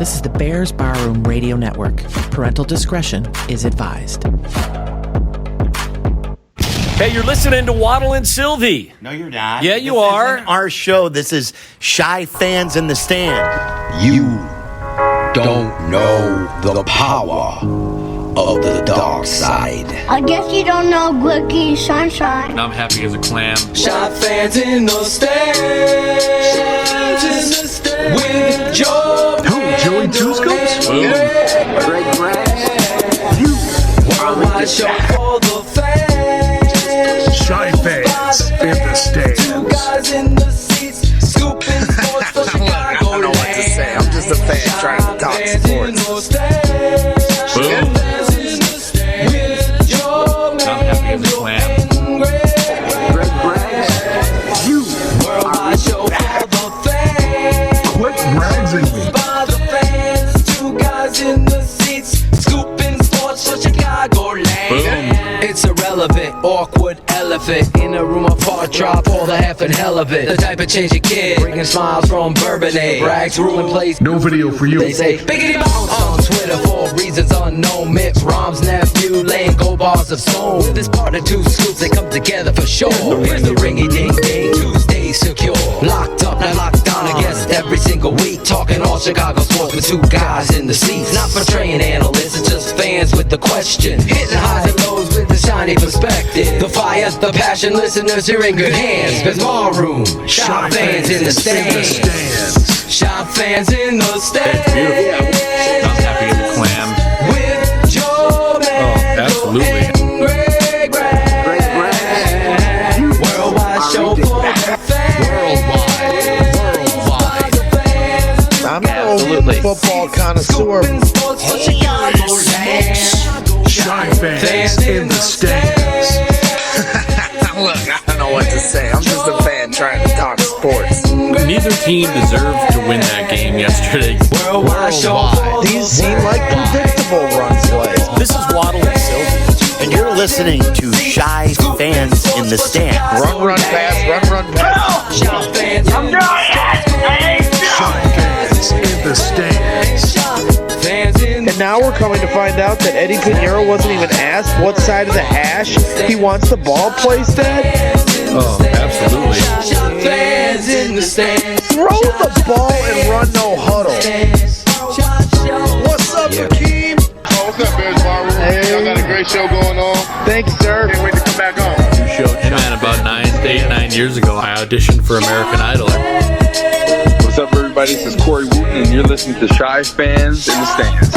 This is the Bears Barroom Radio Network. Parental discretion is advised. Hey, you're listening to Waddle and Sylvie. No, you're not. Yeah, you are. This isn't our show. This is Shy Fans in the Stand. You don't know the power of the dark side. I guess you don't know Glicky Sunshine. I'm happy as a clam. Shy Fans in the Stands. With Joe. Who? Joey Two Scopes? Greg Bragg. You. Worldwide show for the fans. Shy Fans in the Stands. Two guys in the seats. Scooping sports for Chicago. I don't know what to say. I'm just a fan trying to talk sports. Boom. I'm happy as a clam. Greg Bragg. You Worldwide show for the fans. Quit bragging me. By the fans. Two guys in the seats. Scooping sports for Chicago land. It's irrelevant, awkward elephant in a room apart, drop all the half and hell of it. The type of change a kid, bringing smiles from Bourbonnais. Bragg's ruin plays. No video for you. They say, biggity bounce on Twitter for reasons unknown. Mitt Rom's nephew laying gold bars of stone. With this part of two scoops, they come together for sure. Here's the ringy ding ding, Tuesday secure. Locked up, not locked down against every single week. Talking all Chicago sports with two guys in the seats. Not portraying analysts, it's just fans with the question. Hitting highs and lows with the shiny perspective. The fire, the passion, listeners, you're in good hands. Cause Ballroom, Shy Fans in the Stands. Shy Fans in the Stands. That's beautiful. I'm happy as a clam. With Joe Mandel absolutely. and Greg Bragg. Worldwide show for the fans. Worldwide. I'm an old football connoisseur. Shy Fans in the Stands. Look, I don't know what to say. I'm just a fan trying to talk sports. Neither team deserved to win that game yesterday. Worldwide. These seem like predictable run plays. This is Waddle and Sylvie, and you're listening to Shy Fans in the Stand. Run, pass, run, pass. Shy Fans in the Shy Fans in the Stands. And now we're coming to find out that Eddie Pinheiro wasn't even asked what side of the hash he wants the ball placed at. Oh, absolutely. Shy Fans in the Stands. Throw the ball and run no huddle. What's up, Hakeem? Oh, what's up, Bears Barroom? Hey. Y'all got a great show going on. Thank you, sir. Can't wait to come back on. Hey man, about 9 years ago, I auditioned for American Idol. What's up, everybody? This is Corey Wooten, and you're listening to Shy Fans in the Stands.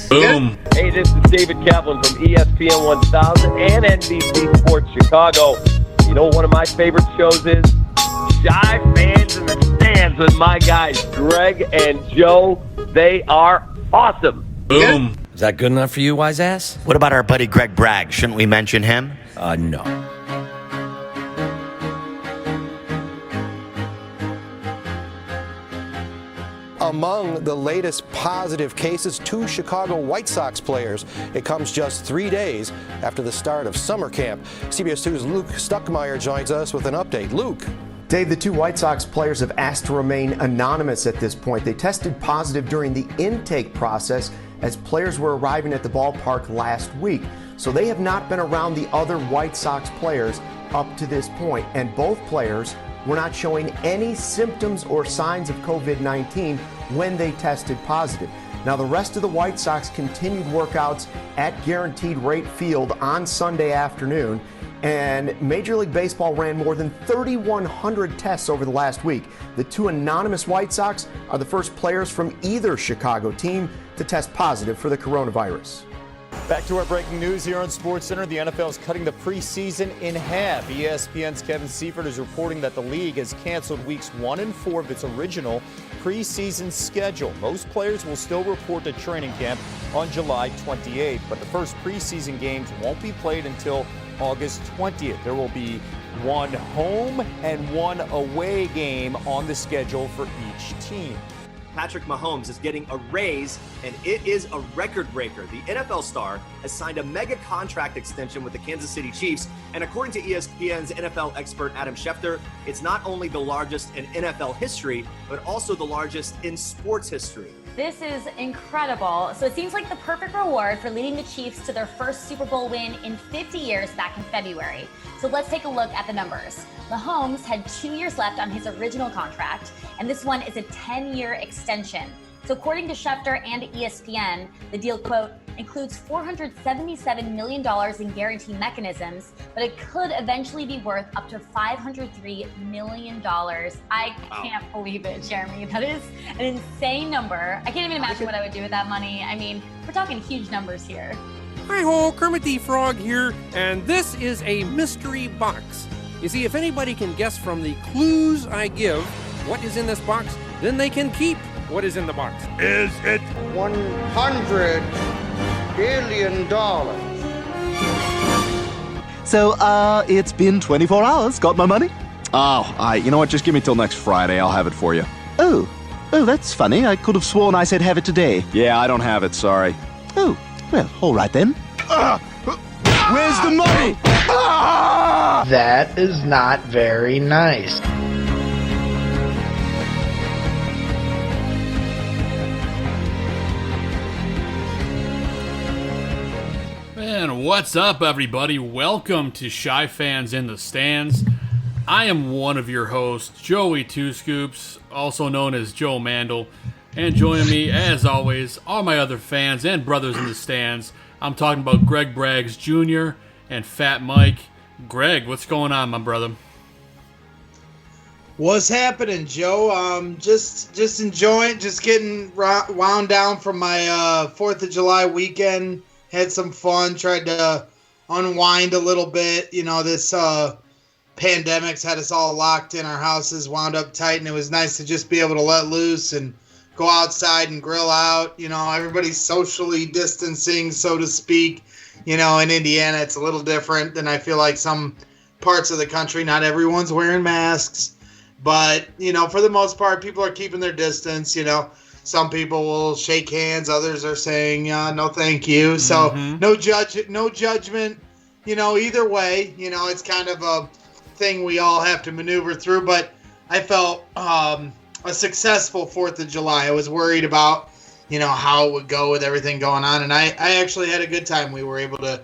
Boom. Hey, this is David Kaplan from ESPN 1000 and NBC Sports Chicago. You know what one of my favorite shows is? Shy Fans in the Stands with my guys Greg and Joe. They are awesome. Boom. Is that good enough for you, wise ass? What about our buddy Greg Bragg? Shouldn't we mention him? No. Among the latest positive cases, 2 Chicago White Sox players. It comes just 3 days after the start of summer camp. CBS 2's Luke Stuckmeyer joins us with an update. Luke. Dave, the 2 White Sox players have asked to remain anonymous at this point. They tested positive during the intake process as players were arriving at the ballpark last week. So they have not been around the other White Sox players up to this point. And both players were not showing any symptoms or signs of COVID-19 when they tested positive. Now, the rest of the White Sox continued workouts at Guaranteed Rate Field on Sunday afternoon, and Major League Baseball ran more than 3,100 tests over the last week. The 2 anonymous White Sox are the first players from either Chicago team to test positive for the coronavirus. Back to our breaking news here on SportsCenter. The NFL is cutting the preseason in half. ESPN's Kevin Seifert is reporting that the league has canceled weeks 1 and 4 of its original preseason schedule. Most players will still report to training camp on July 28th, but the first preseason games won't be played until August 20th. There will be 1 home and 1 away game on the schedule for each team. Patrick Mahomes is getting a raise, and it is a record breaker. The NFL star has signed a mega contract extension with the Kansas City Chiefs, and according to ESPN's NFL expert Adam Schefter, it's not only the largest in NFL history, but also the largest in sports history. This is incredible. So it seems like the perfect reward for leading the Chiefs to their first Super Bowl win in 50 years back in February. So let's take a look at the numbers. Mahomes had 2 years left on his original contract, and this one is a 10-year extension. So according to Schefter and ESPN, the deal, quote, includes $477 million in guarantee mechanisms, but it could eventually be worth up to $503 million. I can't believe it, Jeremy. That is an insane number. I can't even imagine what I would do with that money. I mean, we're talking huge numbers here. Hi-ho, Kermit the Frog here, and this is a mystery box. You see, if anybody can guess from the clues I give what is in this box, then they can keep what is in the box. Is it $100 billion? So, it's been 24 hours. Got my money? Oh, you know what? Just give me till next Friday. I'll have it for you. Oh, that's funny. I could have sworn I said have it today. Yeah, I don't have it. Sorry. Oh, well, all right then. Where's the money? That is not very nice. And what's up, everybody? Welcome to Shy Fans in the Stands. I am one of your hosts, Joey Two Scoops, also known as Joe Mandel. And joining me, as always, are my other fans and brothers in the stands. I'm talking about Greg Braggs Jr. and Fat Mike. Greg, what's going on, my brother? What's happening, Joe? Just enjoying, just getting wound down from my 4th of July weekend. Had some fun, tried to unwind a little bit. You know, this pandemic's had us all locked in our houses, wound up tight, and it was nice to just be able to let loose and go outside and grill out. You know, everybody's socially distancing, so to speak. You know, in Indiana, it's a little different than I feel like some parts of the country. Not everyone's wearing masks, but, you know, for the most part, people are keeping their distance, you know. Some people will shake hands. Others are saying, no, thank you. So no judgment, you know, either way. You know, it's kind of a thing we all have to maneuver through. But I felt a successful 4th of July. I was worried about, you know, how it would go with everything going on. And I actually had a good time. We were able to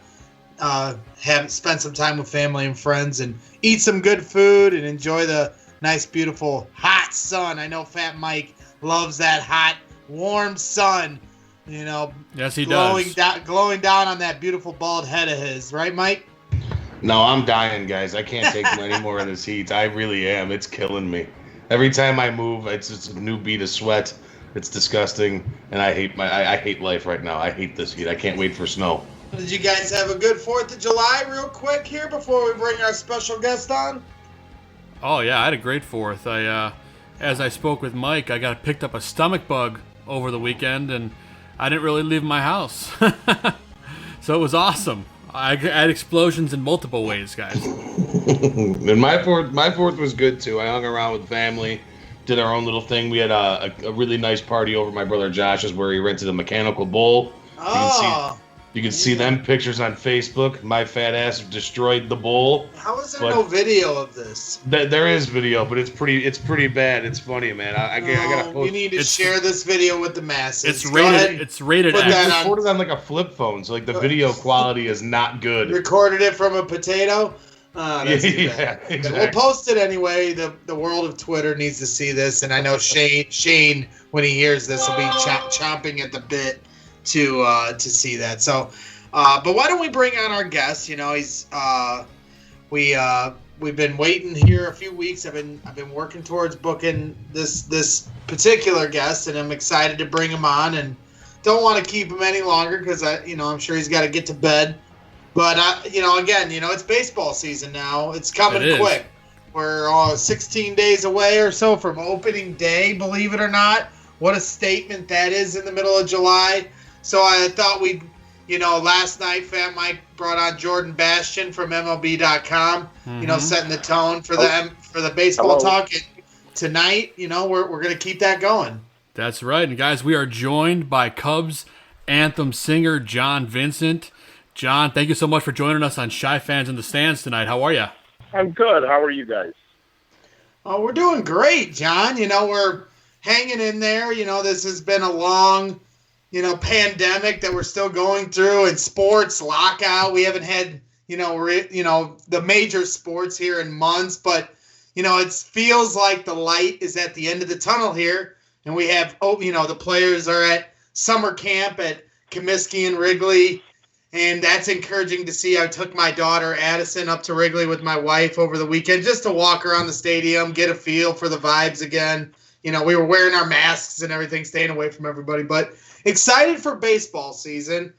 spend some time with family and friends and eat some good food and enjoy the nice, beautiful, hot sun. I know Fat Mike loves that hot, warm sun, you know. Yes, he does. Glowing down on that beautiful bald head of his. Right, Mike? No, I'm dying, guys. I can't take any more of this heat. I really am. It's killing me. Every time I move, it's just a new bead of sweat. It's disgusting, and I hate life right now. I hate this heat. I can't wait for snow. Did you guys have a good 4th of July real quick here before we bring our special guest on? Oh, yeah, I had a great 4th. As I spoke with Mike, I picked up a stomach bug over the weekend, and I didn't really leave my house. So it was awesome. I had explosions in multiple ways, guys. And my fourth was good, too. I hung around with family, did our own little thing. We had a really nice party over at my brother Josh's where he rented a mechanical bull. You can see them pictures on Facebook. My fat ass destroyed the bowl. How is there no video of this? There is video, but it's pretty bad. It's funny, man. I gotta post. You need to share this video with the masses. It's rated. It's rated. I recorded on like a flip phone, so like the video quality is not good. Recorded it from a potato. Yeah, exactly. We'll post it anyway. The world of Twitter needs to see this, and I know Shane, when he hears this, will be chomping at the bit to see that. So, but why don't we bring on our guest? You know, he's we've been waiting here a few weeks. I've been working towards booking this particular guest, and I'm excited to bring him on. And don't want to keep him any longer because I'm sure he's got to get to bed. But again, it's baseball season now. It's coming quick. We're 16 days away or so from opening day. Believe it or not, what a statement that is in the middle of July. So I thought we'd, last night Fat Mike brought on Jordan Bastian from MLB.com, setting the tone for them for the baseball talk. And tonight, we're going to keep that going. That's right. And guys, we are joined by Cubs Anthem singer John Vincent. John, thank you so much for joining us on Shy Fans in the Stands tonight. How are you? I'm good. How are you guys? Oh, we're doing great, John. We're hanging in there. This has been a long, pandemic that we're still going through, and sports lockout. We haven't had, the major sports here in months, but it feels like the light is at the end of the tunnel here, and we have, the players are at summer camp at Comiskey and Wrigley, and that's encouraging to see. I took my daughter Addison up to Wrigley with my wife over the weekend just to walk around the stadium, get a feel for the vibes again. We were wearing our masks and everything, staying away from everybody, but excited for baseball season.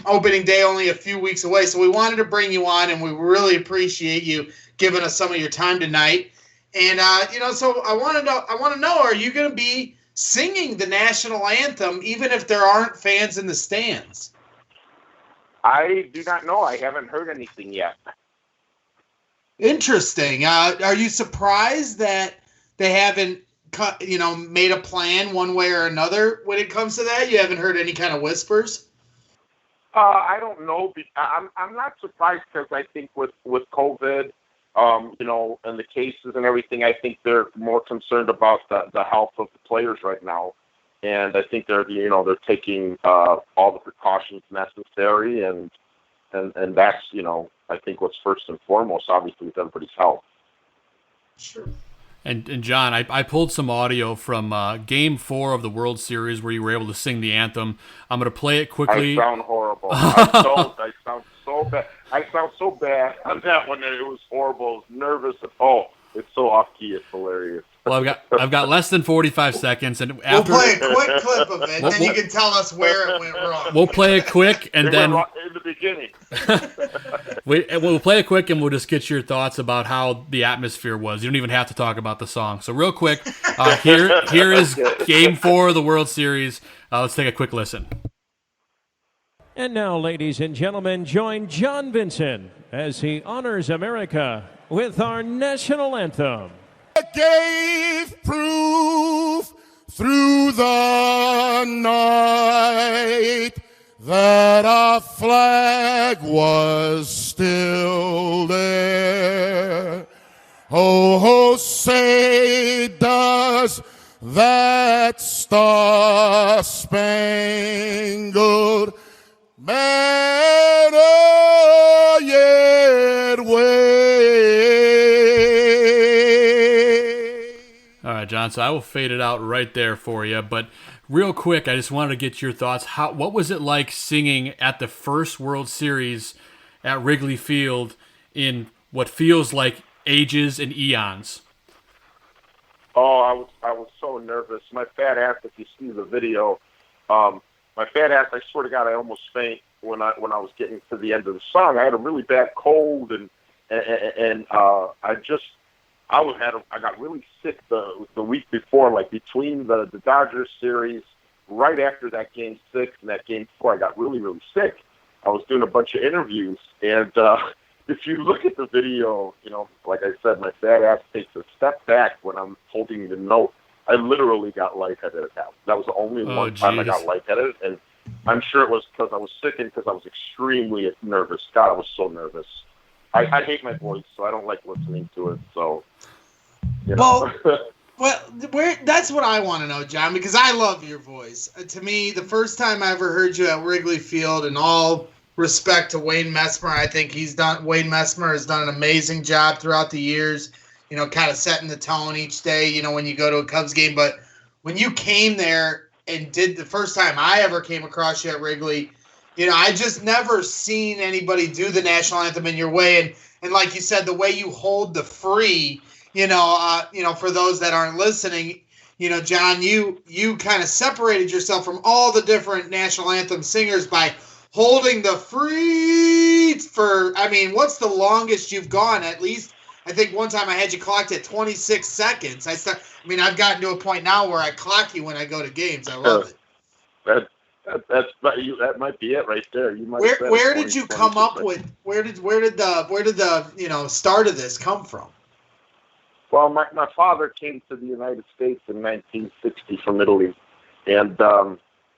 Opening day only a few weeks away, so we wanted to bring you on, and we really appreciate you giving us some of your time tonight. And so I want to know, are you going to be singing the national anthem even if there aren't fans in the stands? I do not know. I haven't heard anything yet. Interesting. Are you surprised that they haven't made a plan one way or another when it comes to that? You haven't heard any kind of whispers? I don't know. I'm not surprised because I think with COVID, and the cases and everything, I think they're more concerned about the health of the players right now, and I think they're taking all the precautions necessary, and that's I think what's first and foremost, obviously, with everybody's health. Sure. And John, I pulled some audio from Game 4 of the World Series where you were able to sing the anthem. I'm going to play it quickly. I sound horrible. I sound so bad. I sound so bad on that one that it was horrible. I was nervous. It's so off key. It's hilarious. Well, I've got less than 45 seconds, and after we'll play a quick clip of it, then you can tell us where it went wrong. We'll play it quick, and then in the beginning. We'll play it quick, and we'll just get your thoughts about how the atmosphere was. You don't even have to talk about the song. So real quick, here is Game 4 of the World Series. Let's take a quick listen. And now, ladies and gentlemen, join John Vincent as he honors America with our national anthem. Gave proof through the night that our flag was still there. Oh, say does that star-spangled banner yet wave. All right, John, so I will fade it out right there for you. But real quick, I just wanted to get your thoughts. What was it like singing at the first World Series at Wrigley Field in what feels like ages and eons? Oh, I was so nervous. My fat ass, if you see the video, my fat ass, I swear to God, I almost faint when I was getting to the end of the song. I had a really bad cold, and I got really sick the week before, like between the Dodgers series, right after that Game 6 and that Game 4, I got really, really sick. I was doing a bunch of interviews, and if you look at the video, like I said, my fat ass takes a step back when I'm holding the note. I literally got lightheaded at that. That was the only one time I got lightheaded, and I'm sure it was because I was sick and because I was extremely nervous. God, I was so nervous. I hate my voice, so I don't like listening to it. So, Well, that's what I want to know, John, because I love your voice. To me, the first time I ever heard you at Wrigley Field, and all respect to Wayne Messmer, I think Wayne Messmer has done an amazing job throughout the years, kind of setting the tone each day, when you go to a Cubs game. But when you came there and did the first time I ever came across you at Wrigley, I just never seen anybody do the national anthem in your way. And like you said, the way you hold the free, for those that aren't listening, John, you kind of separated yourself from all the different national anthem singers by holding the free for, what's the longest you've gone? At least, I think one time I had you clocked at 26 seconds. I've gotten to a point now where I clock you when I go to games. I love it. That might be it right there. You might. Where did you come up with? Where did the start of this come from? Well, my father came to the United States in 1960 from Italy, and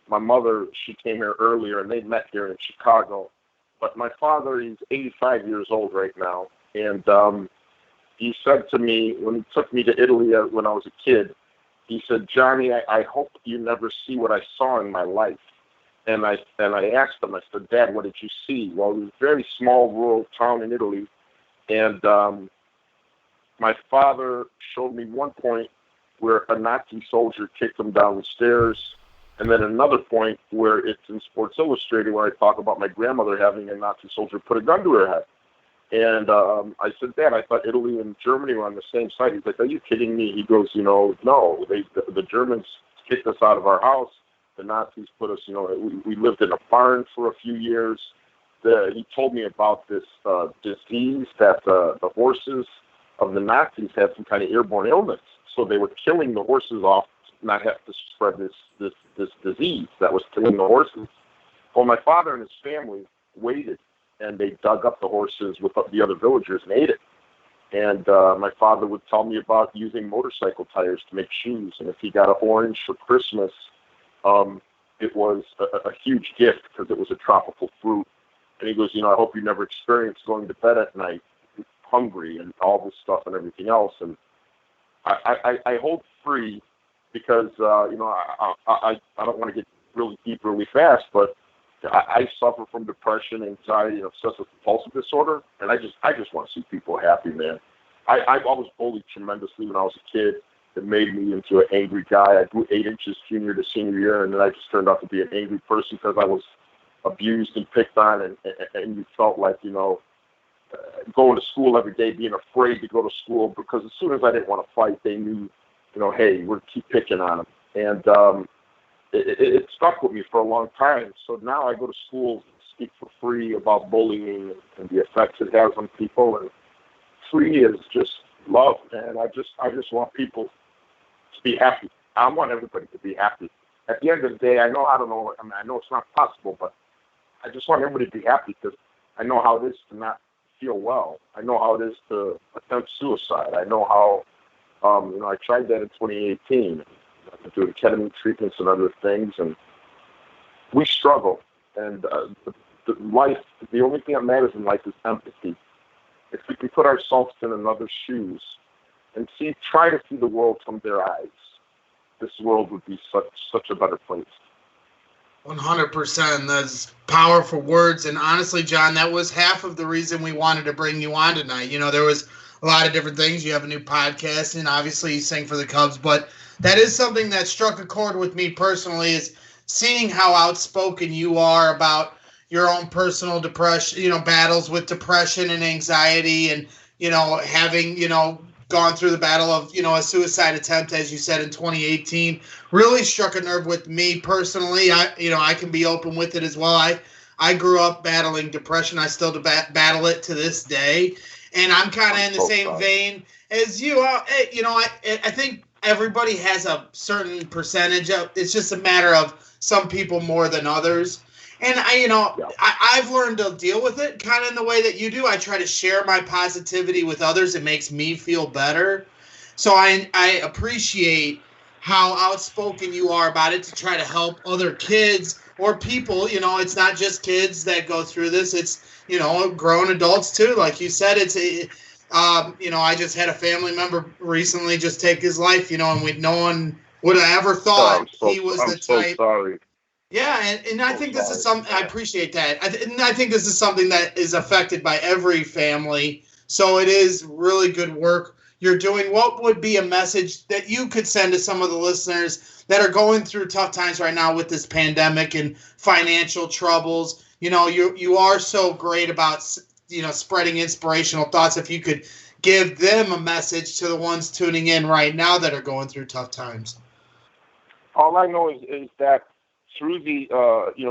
my mother, she came here earlier, and they met here in Chicago. But my father, he's 85 years old right now, and he said to me when he took me to Italy when I was a kid, he said, "Johnny, I hope you never see what I saw in my life." And I asked him, I said, "Dad, what did you see?" Well, it was a very small rural town in Italy, and my father showed me one point where a Nazi soldier kicked him down the stairs, and then another point where it's in Sports Illustrated where I talk about my grandmother having a Nazi soldier put a gun to her head. And I said, "Dad, I thought Italy and Germany were on the same side." He's like, "Are you kidding me?" He goes, "No, the Germans kicked us out of our house. The Nazis put us, we lived in a barn for a few years." He told me about this disease that the horses of the Nazis had some kind of airborne illness. So they were killing the horses off to not have to spread this disease that was killing the horses. Well, my father and his family waited, and they dug up the horses with the other villagers and ate it. And my father would tell me about using motorcycle tires to make shoes. And if he got an orange for Christmas, it was a huge gift because it was a tropical fruit. And he goes, "I hope you never experience going to bed at night hungry and all this stuff and everything else." And I hold free because, I don't want to get really deep really fast, but I suffer from depression, anxiety, and obsessive compulsive disorder, and I just want to see people happy, man. I was bullied tremendously when I was a kid. It made me into an angry guy. I grew 8 inches junior to senior year, and then I just turned out to be an angry person because I was abused and picked on, and you felt like, going to school every day, being afraid to go to school, because as soon as I didn't want to fight, they knew, hey, we're keep picking on them. And it stuck with me for a long time. So now I go to school, speak for free about bullying and the effects it has on people. And free is just love, man. I just want people to be happy. I want everybody to be happy. At the end of the day, I know it's not possible, but I just want everybody to be happy because I know how it is to not feel well. I know how it is to attempt suicide. I know how, I tried that in 2018, doing ketamine treatments and other things, and we struggle. And the only thing that matters in life is empathy. If we can put ourselves in another's shoes and try to see the world from their eyes, this world would be such a better place. 100%. That's powerful words. And honestly, John, that was half of the reason we wanted to bring you on tonight. There was a lot of different things. You have a new podcast, and obviously you sing for the Cubs. But that is something that struck a chord with me personally, is seeing how outspoken you are about your own personal depression, battles with depression and anxiety, and, having, gone through the battle of, a suicide attempt, as you said, in 2018, really struck a nerve with me personally. I can be open with it as well. I grew up battling depression. I still battle it to this day. And I'm kind of in the same vein as you. I think everybody has a certain percentage of, it's just a matter of some people more than others. And I've learned to deal with it kind of in the way that you do. I try to share my positivity with others. It makes me feel better. So I appreciate how outspoken you are about it to try to help other kids or people. It's not just kids that go through this. It's, grown adults too. Like you said, I just had a family member recently just take his life, and no one would have ever thought he was the type. So sorry. Yeah, and I think this is something, I appreciate that. I think this is something that is affected by every family. So it is really good work you're doing. What would be a message that you could send to some of the listeners that are going through tough times right now with this pandemic and financial troubles? You are so great about, spreading inspirational thoughts. If you could give them a message to the ones tuning in right now that are going through tough times. All I know is that through the,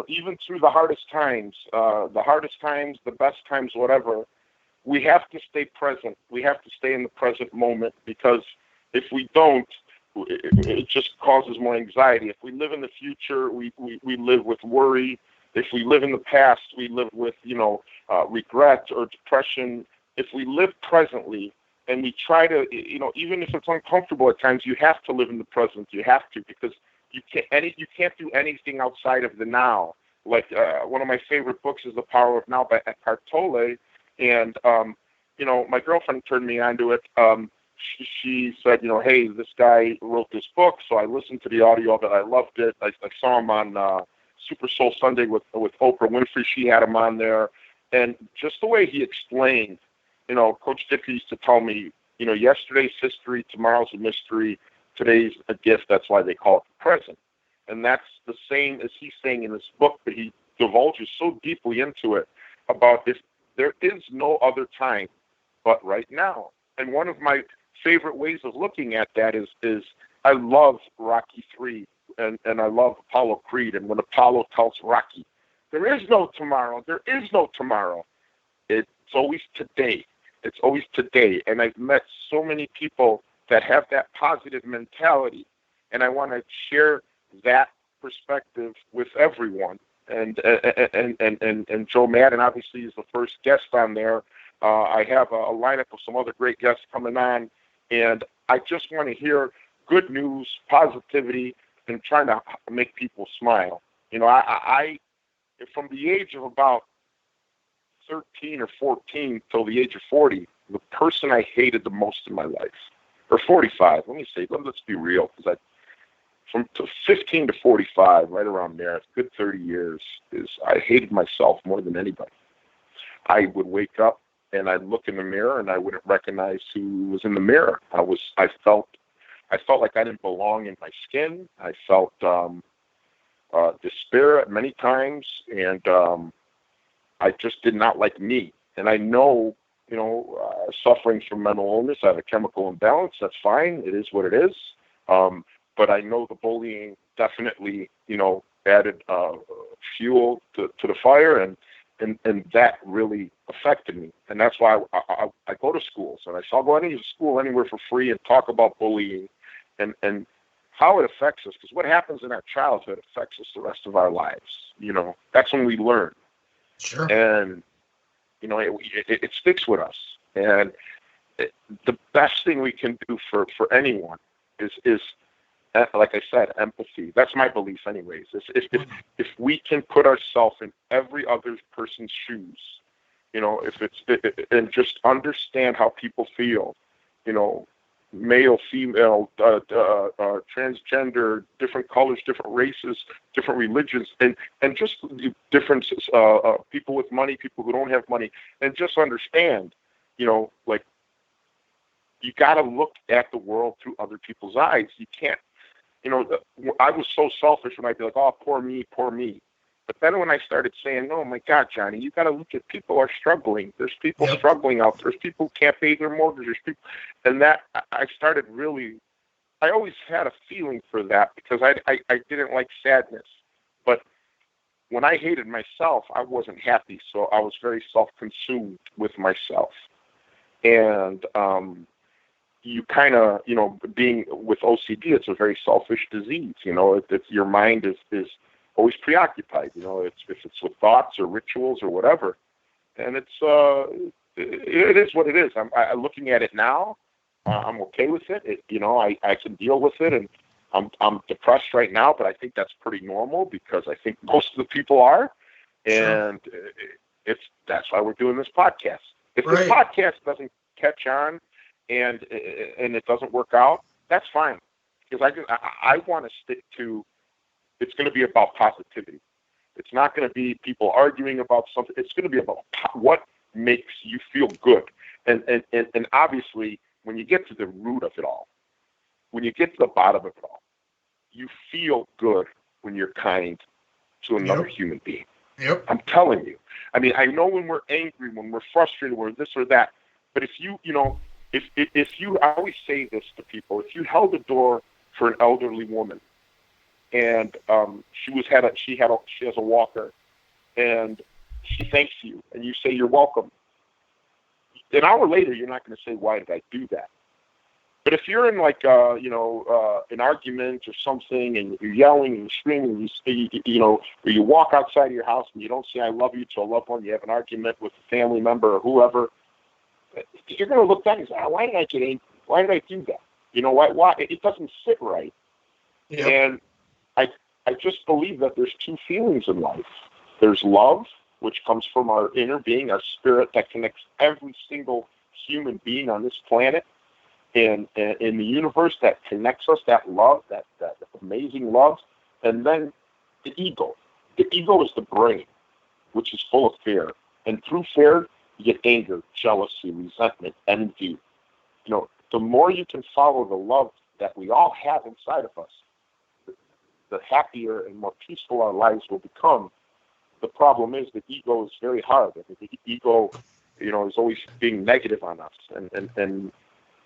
even through the hardest times, the best times, whatever, we have to stay present. We have to stay in the present moment, because if we don't, it just causes more anxiety. If we live in the future, we live with worry. If we live in the past, we live with, regret or depression. If we live presently And we try to, even if it's uncomfortable at times, you have to live in the present. You have to, because you can't do anything outside of the now. Like one of my favorite books is The Power of Now by Eckhart Tolle. And, my girlfriend turned me onto it. She said, hey, this guy wrote this book. So I listened to the audio of it. I loved it. I saw him on Super Soul Sunday with Oprah Winfrey. She had him on there. And just the way he explained, Coach Dickey used to tell me, yesterday's history, tomorrow's a mystery, today's a gift. That's why they call it the present. And that's the same as he's saying in this book, but he divulges so deeply into it about if there is no other time but right now. And one of my favorite ways of looking at that is I love Rocky III and I love Apollo Creed. And when Apollo tells Rocky, there is no tomorrow, there is no tomorrow. It's always today. It's always today. And I've met so many people that have that positive mentality. And I want to share that perspective with everyone. And Joe Maddon obviously is the first guest on there. I have a lineup of some other great guests coming on. And I just want to hear good news, positivity, and trying to make people smile. I from the age of about 13 or 14 till the age of 40, the person I hated the most in my life, or 45, let's be real, because from 15 to 45, right around there, it's a good 30 years, I hated myself more than anybody. I would wake up and I'd look in the mirror and I wouldn't recognize who was in the mirror. I felt like I didn't belong in my skin. I felt despair many times, and I just did not like me. And I know, suffering from mental illness, I have a chemical imbalance. That's fine. It is what it is. But I know the bullying definitely, added fuel to the fire, and that really affected me. And that's why I go to schools, and I shall go to school anywhere for free and talk about bullying and how it affects us. Because what happens in our childhood affects us the rest of our lives. That's when we learn. Sure. And, it sticks with us. And the best thing we can do for anyone is, like I said, empathy. That's my belief anyways. If we can put ourselves in every other person's shoes, and just understand how people feel, male, female, transgender, different colors, different races, different religions, and just differences, people with money, people who don't have money, and just understand, like, you got to look at the world through other people's eyes. You can't, I was so selfish when I'd be like, oh, poor me, poor me. But then when I started saying, oh, my God, Johnny, you got to look at people are struggling. There's people struggling out there. There's people who can't pay their mortgages. And that I started really, I always had a feeling for that because I didn't like sadness. But when I hated myself, I wasn't happy. So I was very self-consumed with myself. And you kind of, being with OCD, it's a very selfish disease. It's your mind is always preoccupied. If it's with thoughts or rituals or whatever, and it is what it is. I'm looking at it now. I'm okay with it. I can deal with it, and I'm depressed right now, but I think that's pretty normal because I think most of the people are, and that's why we're doing this podcast. If this podcast doesn't catch on and it doesn't work out, that's fine, because I want to stick to. It's going to be about positivity. It's not going to be people arguing about something. It's going to be about what makes you feel good. And obviously, when you get to the root of it all, when you get to the bottom of it all, you feel good when you're kind to another human being. Yep. I'm telling you. I mean, I know when we're angry, when we're frustrated, we're this or that. But if you, if you, I always say this to people, if you held a door for an elderly woman, and she has a walker, and she thanks you, and you say you're welcome. An hour later, you're not going to say, why did I do that? But if you're in like an argument or something, and you're yelling and screaming, or you walk outside of your house and you don't say I love you to a loved one, you have an argument with a family member or whoever, you're going to look back and say, why did I get angry? Why did I do that? You know, why? It doesn't sit right. Yep. And I just believe that there's two feelings in life. There's love, which comes from our inner being, our spirit that connects every single human being on this planet and in the universe, that connects us, that love, that amazing love. And then the ego. The ego is the brain, which is full of fear. And through fear, you get anger, jealousy, resentment, envy. You know, the more you can follow the love that we all have inside of us, the happier and more peaceful our lives will become. The problem is the ego is very hard. I mean, the ego, you know, is always being negative on us, and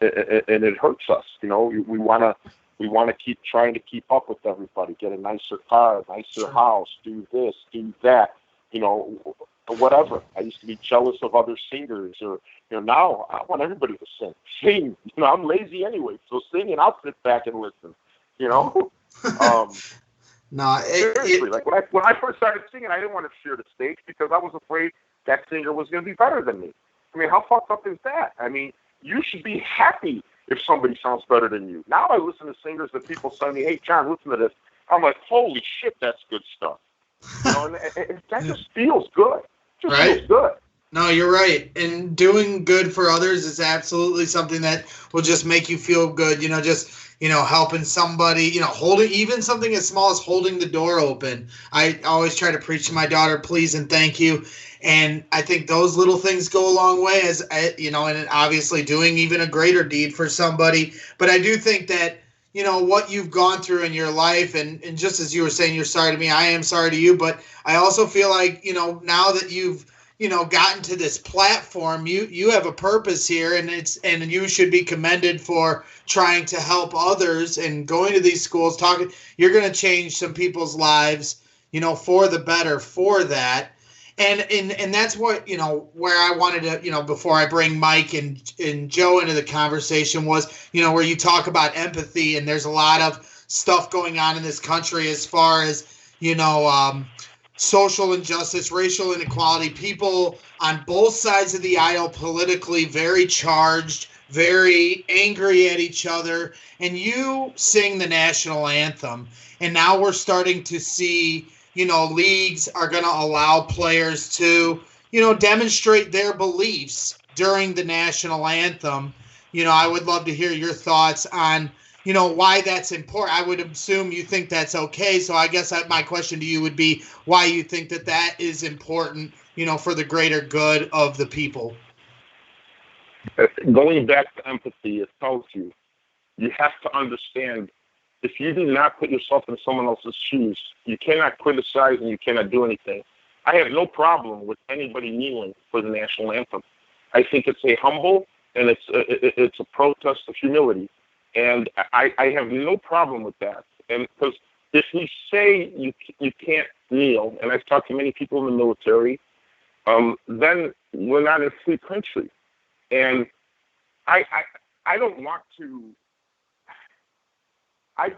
it hurts us. You know, we want to keep trying to keep up with everybody, get a nicer car, a nicer house, do this, do that. You know, whatever. I used to be jealous of other singers, or you know, now I want everybody to sing. You know, I'm lazy anyway, so sing and I'll sit back and listen. You know. Seriously, like when I first started singing, I didn't want to share the stage because I was afraid that singer was going to be better than me. I mean, how fucked up is that? I mean, you should be happy if somebody sounds better than you. Now I listen to singers that people send me, hey, John, listen to this. I'm like, holy shit, that's good stuff. You know, and that just feels good. Just feels good. No, you're right. And doing good for others is absolutely something that will just make you feel good. You know, just, you know, helping somebody, you know, holding even something as small as holding the door open. I always try to preach to my daughter, please and thank you. And I think those little things go a long way, as you know, and obviously doing even a greater deed for somebody. But I do think that, you know, what you've gone through in your life, and just as you were saying, you're sorry to me, I am sorry to you. But I also feel like, you know, now that you've, you know, gotten to this platform, you have a purpose here, and you should be commended for trying to help others and going to these schools, talking. You're going to change some people's lives, you know, for the better for that. And that's what, you know, where I wanted to, you know, before I bring Mike and Joe into the conversation was, you know, where you talk about empathy, and there's a lot of stuff going on in this country as far as, you know, social injustice, racial inequality, people on both sides of the aisle politically very charged, very angry at each other. And you sing the national anthem, and now we're starting to see, you know, leagues are going to allow players to, you know, demonstrate their beliefs during the national anthem. You know, I would love to hear your thoughts on, you know, why that's important. I would assume you think that's okay. So I guess my question to you would be why you think that that is important, you know, for the greater good of the people. Going back to empathy, it tells you have to understand, if you do not put yourself in someone else's shoes, you cannot criticize and you cannot do anything. I have no problem with anybody kneeling for the national anthem. I think it's a humble and it's a protest of humility. And I have no problem with that. And because if we say you can't kneel, and I've talked to many people in the military, then we're not in a free country. And I don't want to. I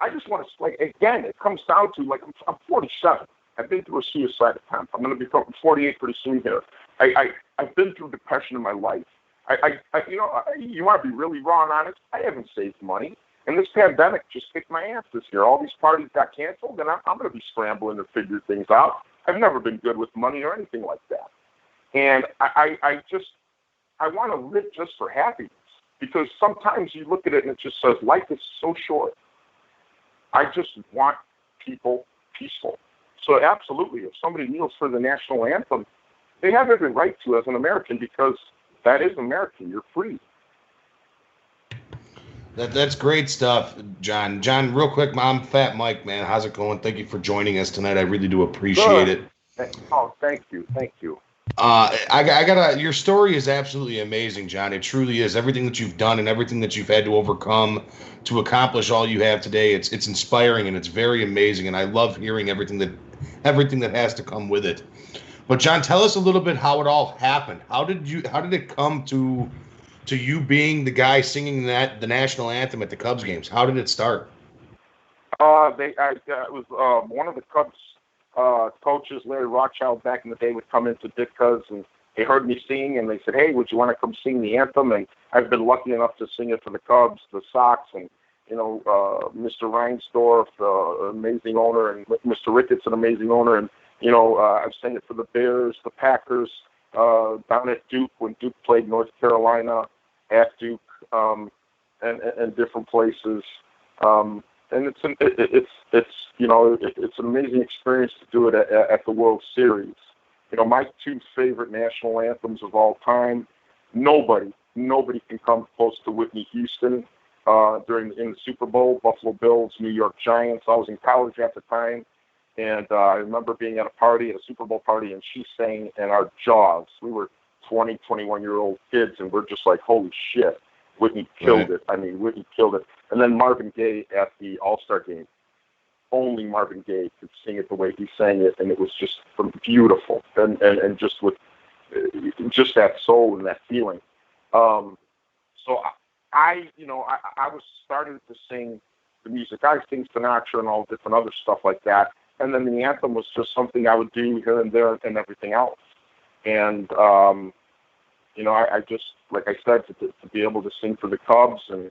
just want to, like, again, it comes down to, like, I'm 47. I've been through a suicide attempt. I'm going to be 48 pretty soon here. I've been through depression in my life. You know, you want to be really raw and honest, I haven't saved money. And this pandemic just kicked my ass this year. All these parties got canceled, and I'm going to be scrambling to figure things out. I've never been good with money or anything like that. And I want to live just for happiness. Because sometimes you look at it and it just says, life is so short. I just want people peaceful. So absolutely, if somebody kneels for the national anthem, they have every right to as an American, because that is American. You're free. That's great stuff, John. John, real quick, I'm Fat Mike, man. How's it going? Thank you for joining us tonight. I really do appreciate it. Oh, thank you. Thank you. Your story is absolutely amazing, John. It truly is. Everything that you've done and everything that you've had to overcome to accomplish all you have today, it's inspiring and it's very amazing. And I love hearing everything that has to come with it. But John, tell us a little bit how it all happened. How did it come to you being the guy singing the national anthem at the Cubs games? How did it start? It was one of the Cubs coaches, Larry Rothschild, back in the day, would come into Ditka's, and they heard me sing, and they said, hey, would you want to come sing the anthem? And I've been lucky enough to sing it for the Cubs, the Sox, and, Mr. Reinsdorf, amazing owner, and Mr. Ricketts, an amazing owner. And, I've sang it for the Bears, the Packers, down at Duke when Duke played North Carolina, at Duke, and different places. And it's an amazing experience to do it at the World Series. My two favorite national anthems of all time, nobody can come close to Whitney Houston in the Super Bowl, Buffalo Bills, New York Giants. I was in college at the time, and I remember being at a Super Bowl party, and she sang in our jaws. We were 20, 21-year-old kids, and we're just like, holy shit, Whitney killed it. I mean, Whitney killed it. And then Marvin Gaye at the All-Star game. Only Marvin Gaye could sing it the way he sang it, and it was just beautiful, and just with just that soul and that feeling. So I was started to sing the music. I sing Sinatra and all different other stuff like that, and then the anthem was just something I would do here and there and everything else. And I just, like I said, to be able to sing for the Cubs and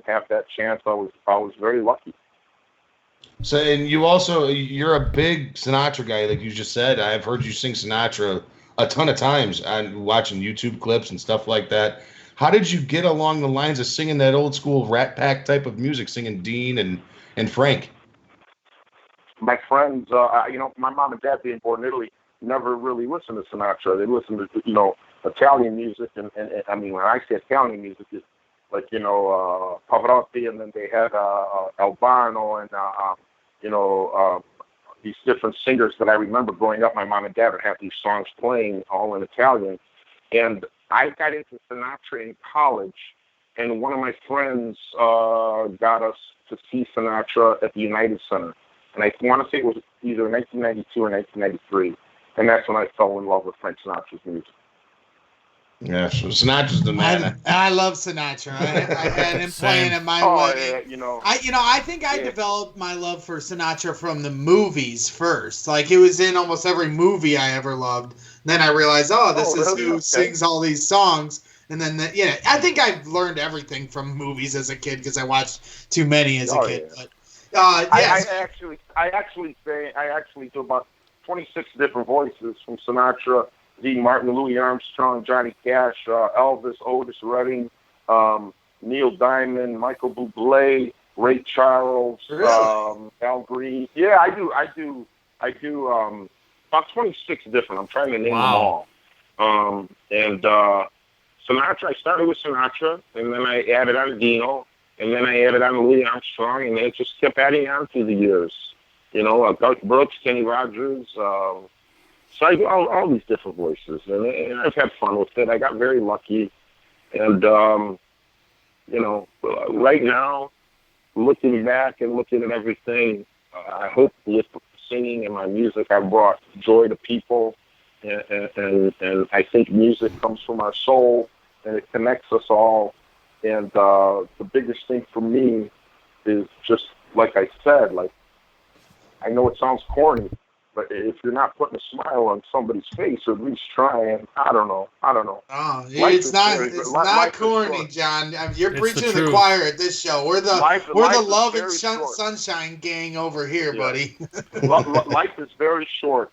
have that chance, I was very lucky. So, and you're a big Sinatra guy, like you just said. I've heard you sing Sinatra a ton of times. I'm watching YouTube clips and stuff like that. How did you get along the lines of singing that old school Rat Pack type of music, singing Dean and Frank? My friends, my mom and dad being born in Italy, never really listened to Sinatra. They listened to, Italian music. And I mean, when I say Italian music, it's like, Pavarotti, and then they had Albano and, these different singers that I remember growing up. My mom and dad would have these songs playing all in Italian. And I got into Sinatra in college, and one of my friends got us to see Sinatra at the United Center. And I want to say it was either 1992 or 1993. And that's when I fell in love with Frank Sinatra's music. Yeah, so Sinatra's the man. I love Sinatra. I had him playing at my wedding. I think I developed my love for Sinatra from the movies first. Like, it was in almost every movie I ever loved. Then I realized, this is who sings all these songs. And then, I think I learned everything from movies as a kid because I watched too many as a kid. Yeah. But yes. I actually do about 26 different voices from Sinatra, Dean Martin, Louis Armstrong, Johnny Cash, Elvis, Otis Redding, Neil Diamond, Michael Bublé, Ray Charles, Al Green. Yeah, I do about 26 different. I'm trying to name them all. And Sinatra, I started with Sinatra, and then I added on Dino, and then I added on Louis Armstrong, and then it just kept adding on through the years. Garth Brooks, Kenny Rogers. So I do all these different voices, and I've had fun with it. I got very lucky. And, right now, looking back and looking at everything, I hope with singing and my music, I brought joy to people. And I think music comes from our soul, and it connects us all. And the biggest thing for me is just, like I said, I know it sounds corny, but if you're not putting a smile on somebody's face, or at least trying, I don't know. Oh, it's not corny, John. You're preaching to the choir at this show. We're the love and sunshine gang over here, buddy. Life is very short.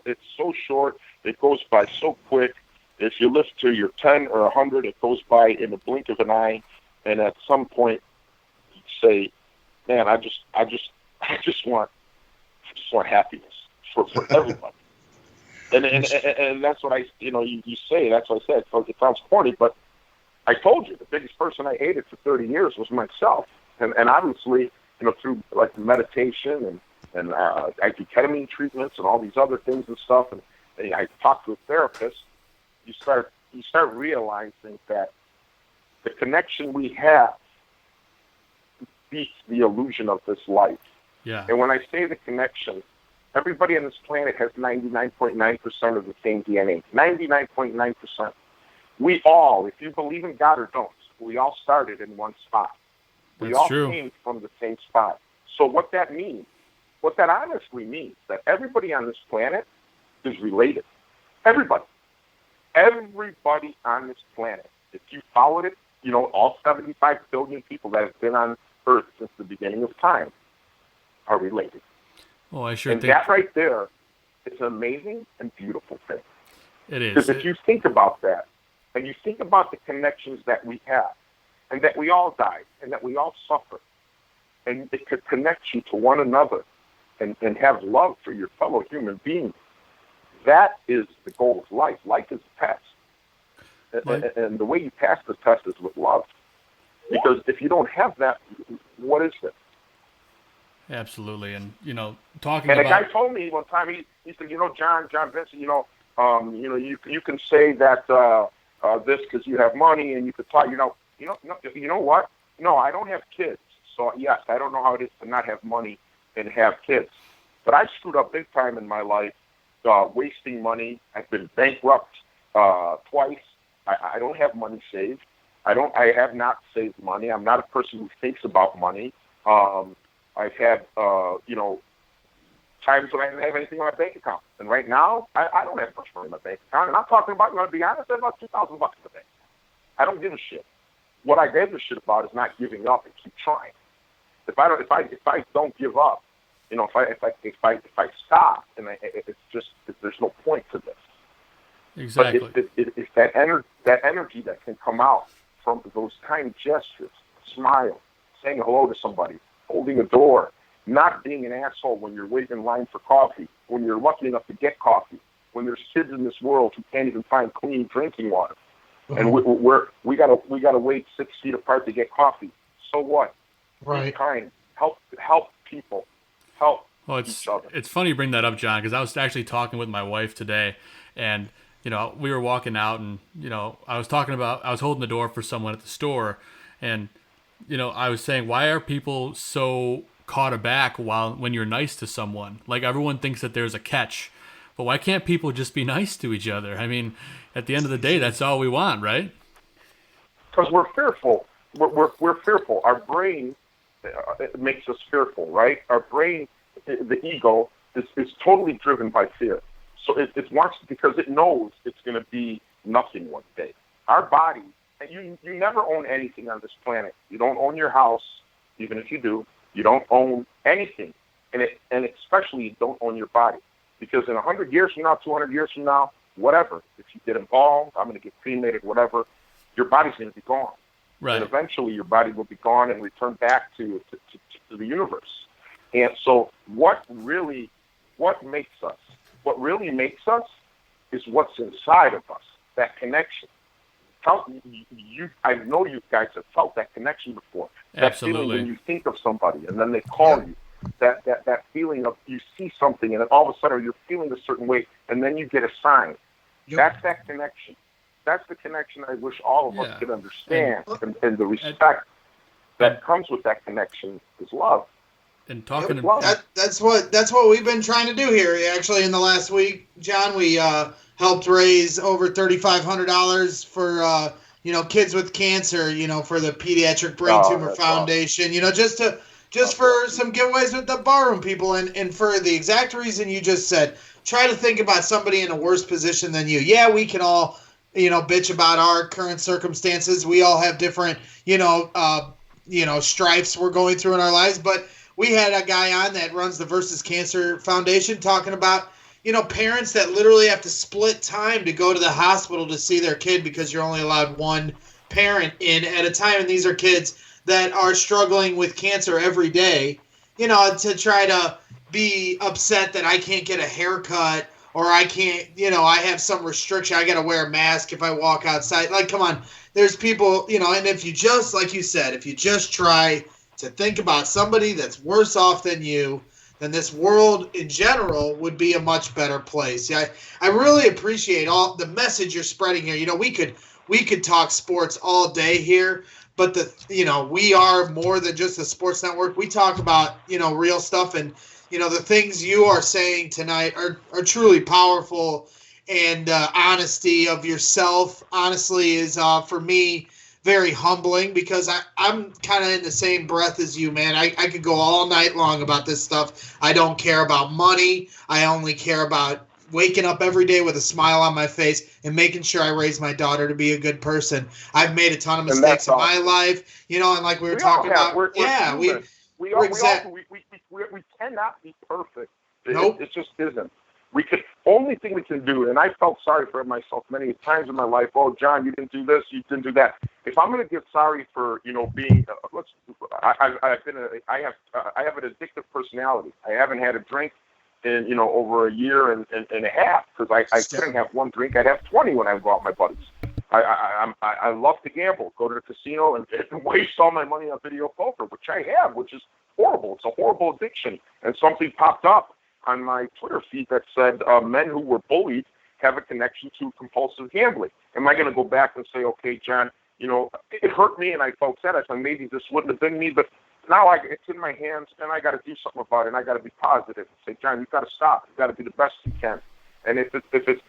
It's so short. It goes by so quick. If you live to your 10 or 100, it goes by in the blink of an eye. And at some point, you say, "Man, I just want happiness for everybody." and that's what you say. That's what I said. It sounds corny, but I told you the biggest person I hated for 30 years was myself. And obviously, through like meditation and I do ketamine treatments and all these other things and stuff, and I talk to a therapist. You start realizing that the connection we have beats the illusion of this life. Yeah. And when I say the connection, everybody on this planet has 99.9% of the same DNA. 99.9%. We all, if you believe in God or don't, we all started in one spot. We all came from the same spot. So what that means, what that honestly means, that everybody on this planet is related. Everybody. everybody on this planet, if you followed it, all 75 billion people that have been on Earth since the beginning of time are related. Oh, I sure and think that right there is an amazing and beautiful thing. it is. Because if you think about that, and you think about the connections that we have, and that we all died, and that we all suffer, and it could connect you to one another and have love for your fellow human beings, that is the goal of life. Life is a test. And the way you pass the test is with love. Because if you don't have that, what is it? Absolutely. And, talking and about... a guy told me one time, he said, John Vincent, you can say that this because you have money and you could talk, you know what? No, I don't have kids. So, yes, I don't know how it is to not have money and have kids. But I screwed up big time in my life, wasting money. I've been bankrupt twice. I don't have money saved. I have not saved money. I'm not a person who thinks about money. I've had, times when I didn't have anything in my bank account. And right now, I don't have much money in my bank account. And I'm talking about, to be honest, I have about $2,000 in the bank. I don't give a shit. What I give a shit about is not giving up and keep trying. If I don't give up, if I stop, and there's no point to this. Exactly. But it's that energy that can come out from those kind gestures, smile, saying hello to somebody, holding a door, not being an asshole when you're waiting in line for coffee, when you're lucky enough to get coffee, when there's kids in this world who can't even find clean drinking water, and we gotta wait 6 feet apart to get coffee. So what? Right. Be kind. Help people. Help. Well, it's funny you bring that up, John, because I was actually talking with my wife today, and we were walking out, and I was holding the door for someone at the store, and I was saying, why are people so caught aback when you're nice to someone? Like, everyone thinks that there's a catch, but why can't people just be nice to each other? I mean, at the end of the day, that's all we want, right? Because we're fearful. We're fearful. Our brain makes us fearful, right? Our brain, the ego, is totally driven by fear. So it wants, because it knows it's going to be nothing one day. Our body, and you never own anything on this planet. You don't own your house, even if you do. You don't own anything, and especially you don't own your body, because in 100 years from now, 200 years from now, whatever, if you get embalmed, I'm going to get cremated, whatever, your body's going to be gone. Right. And eventually your body will be gone and return back to the universe. And so what really makes us is what's inside of us, that connection. I know you guys have felt that connection before. That Absolutely. feeling when you think of somebody and then they call you. That feeling of you see something and then all of a sudden you're feeling a certain way and then you get a sign. Yep. That's that connection. That's the connection I wish all of us could understand. And the respect that comes with that connection is love. And talking that's what we've been trying to do here. Actually, in the last week, John, we helped raise over $3,500 for kids with cancer. For the Pediatric Brain Tumor Foundation. Awesome. Just for some giveaways with the barroom people, and for the exact reason you just said. Try to think about somebody in a worse position than you. Yeah, we can all bitch about our current circumstances. We all have different strifes we're going through in our lives, but we had a guy on that runs the Versus Cancer Foundation talking about, parents that literally have to split time to go to the hospital to see their kid because you're only allowed one parent in at a time. And these are kids that are struggling with cancer every day, to try to be upset that I can't get a haircut or I can't, I have some restriction. I got to wear a mask if I walk outside. Like, come on, there's people, and if you just, like you said, if you just try to think about somebody that's worse off than you, then this world in general would be a much better place. Yeah, I really appreciate all the message you're spreading here. We could talk sports all day here, but we are more than just a sports network. We talk about, real stuff, and the things you are saying tonight are truly powerful, and honesty of yourself, honestly, is for me very humbling, because I'm kind of in the same breath as you, man. I could go all night long about this stuff. I don't care about money. I only care about waking up every day with a smile on my face and making sure I raise my daughter to be a good person. I've made a ton of mistakes in my life, and like we were talking about. We cannot be perfect. Nope. It just isn't. Only thing we can do, and I felt sorry for myself many times in my life. Oh, John, you didn't do this, you didn't do that. If I'm going to get sorry for, being, I have an addictive personality. I haven't had a drink in, over a year and a half because I couldn't have one drink. I'd have 20 when I would go out with my buddies. I love to gamble, go to the casino and waste all my money on video poker, which I have, which is horrible. It's a horrible addiction. And something popped up on my Twitter feed that said men who were bullied have a connection to compulsive gambling. Am I going to go back and say, okay, John, it hurt me and I felt sad. I thought maybe this wouldn't have been me, but now it's in my hands and I got to do something about it and I got to be positive and say, John, you've got to stop. You've got to be the best you can. And if it's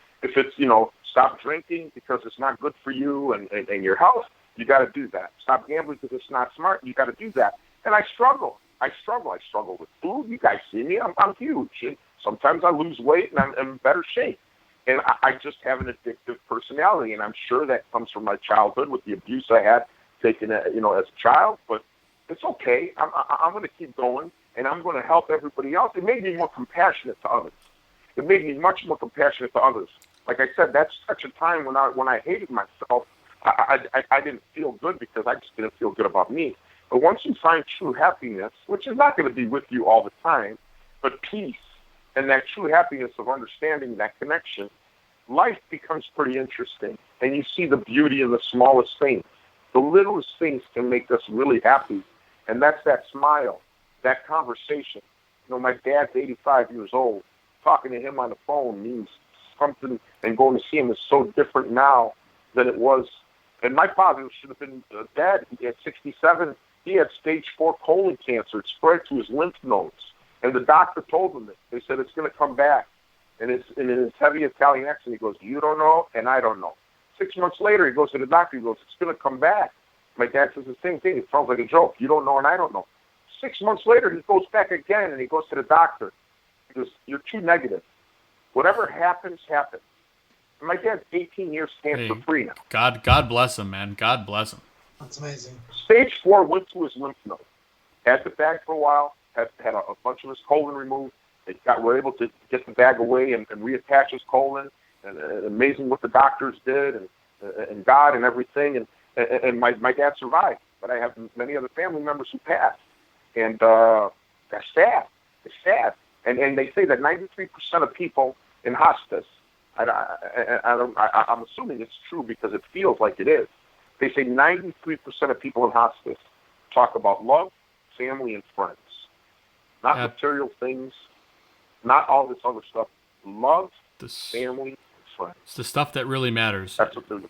stop drinking because it's not good for you and your health, you got to do that. Stop gambling because it's not smart. You got to do that. And I struggle. I struggle with food. You guys see me. I'm huge. And sometimes I lose weight and I'm in better shape. And I just have an addictive personality. And I'm sure that comes from my childhood with the abuse I had taken, as a child. But it's okay. I'm going to keep going and I'm going to help everybody else. It made me more compassionate to others. It made me much more compassionate to others. Like I said, that's such a time when I hated myself. I didn't feel good because I just didn't feel good about me. But once you find true happiness, which is not going to be with you all the time, but peace and that true happiness of understanding that connection, life becomes pretty interesting. And you see the beauty in the smallest things. The littlest things can make us really happy. And that's that smile, that conversation. My dad's 85 years old. Talking to him on the phone means something, and going to see him is so different now than it was. And my father should have been dead at 67. He had stage 4 colon cancer. It spread to his lymph nodes. And the doctor told him that. They said, it's going to come back. And in his heavy Italian accent, he goes, you don't know, and I don't know. 6 months later, he goes to the doctor. He goes, it's going to come back. My dad says the same thing. It sounds like a joke. You don't know, and I don't know. 6 months later, he goes back again, and he goes to the doctor. He goes, you're too negative. Whatever happens, happens. And my dad's 18 years cancer-free now. God bless him, man. God bless him. That's amazing. Stage 4 went to his lymph node. Had the bag for a while. Had a bunch of his colon removed. Were able to get the bag away and reattach his colon. And amazing what the doctors did and God and everything. And my dad survived. But I have many other family members who passed. And that's sad. It's sad. And they say that 93% of people in hospice, I'm assuming it's true because it feels like it is. They say 93% of people in hospice talk about love, family, and friends. Not material things, not all this other stuff. Love, family, and friends. It's the stuff that really matters. That's what the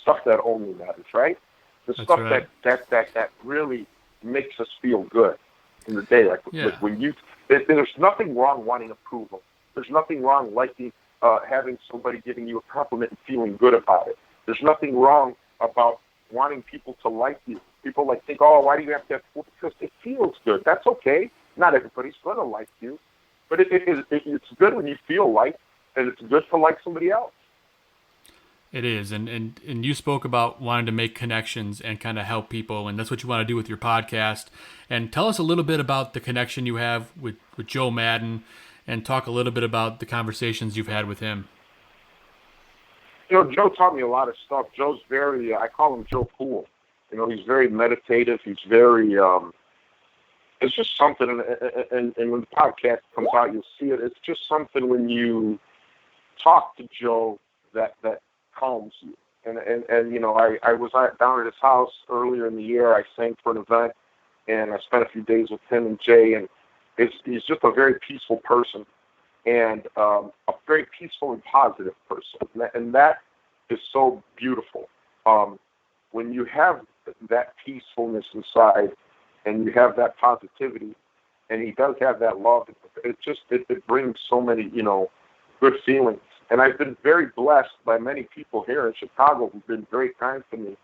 stuff that only matters, right? The stuff that really makes us feel good in the day. Like when you, there's nothing wrong wanting approval. There's nothing wrong liking having somebody giving you a compliment and feeling good about it. There's nothing wrong about wanting people to like you. People think, oh, why do you have to have, well, because it feels good. That's okay. Not everybody's going to like you. But it's good when you feel liked, and it's good to like somebody else. It is. And you spoke about wanting to make connections and kind of help people, and that's what you want to do with your podcast. And tell us a little bit about the connection you have with Joe Maddon, and talk a little bit about the conversations you've had with him. Joe taught me a lot of stuff. Joe's very, I call him Joe Cool. He's very meditative. He's very, it's just something, and when the podcast comes out, you'll see it. It's just something when you talk to Joe that calms you. And I was down at his house earlier in the year. I sang for an event, and I spent a few days with him and Jay, and he's just a very peaceful person, and a very peaceful and positive person. And that is so beautiful. When you have that peacefulness inside and you have that positivity, and he does have that love, it brings so many, good feelings. And I've been very blessed by many people here in Chicago who've been very kind to me,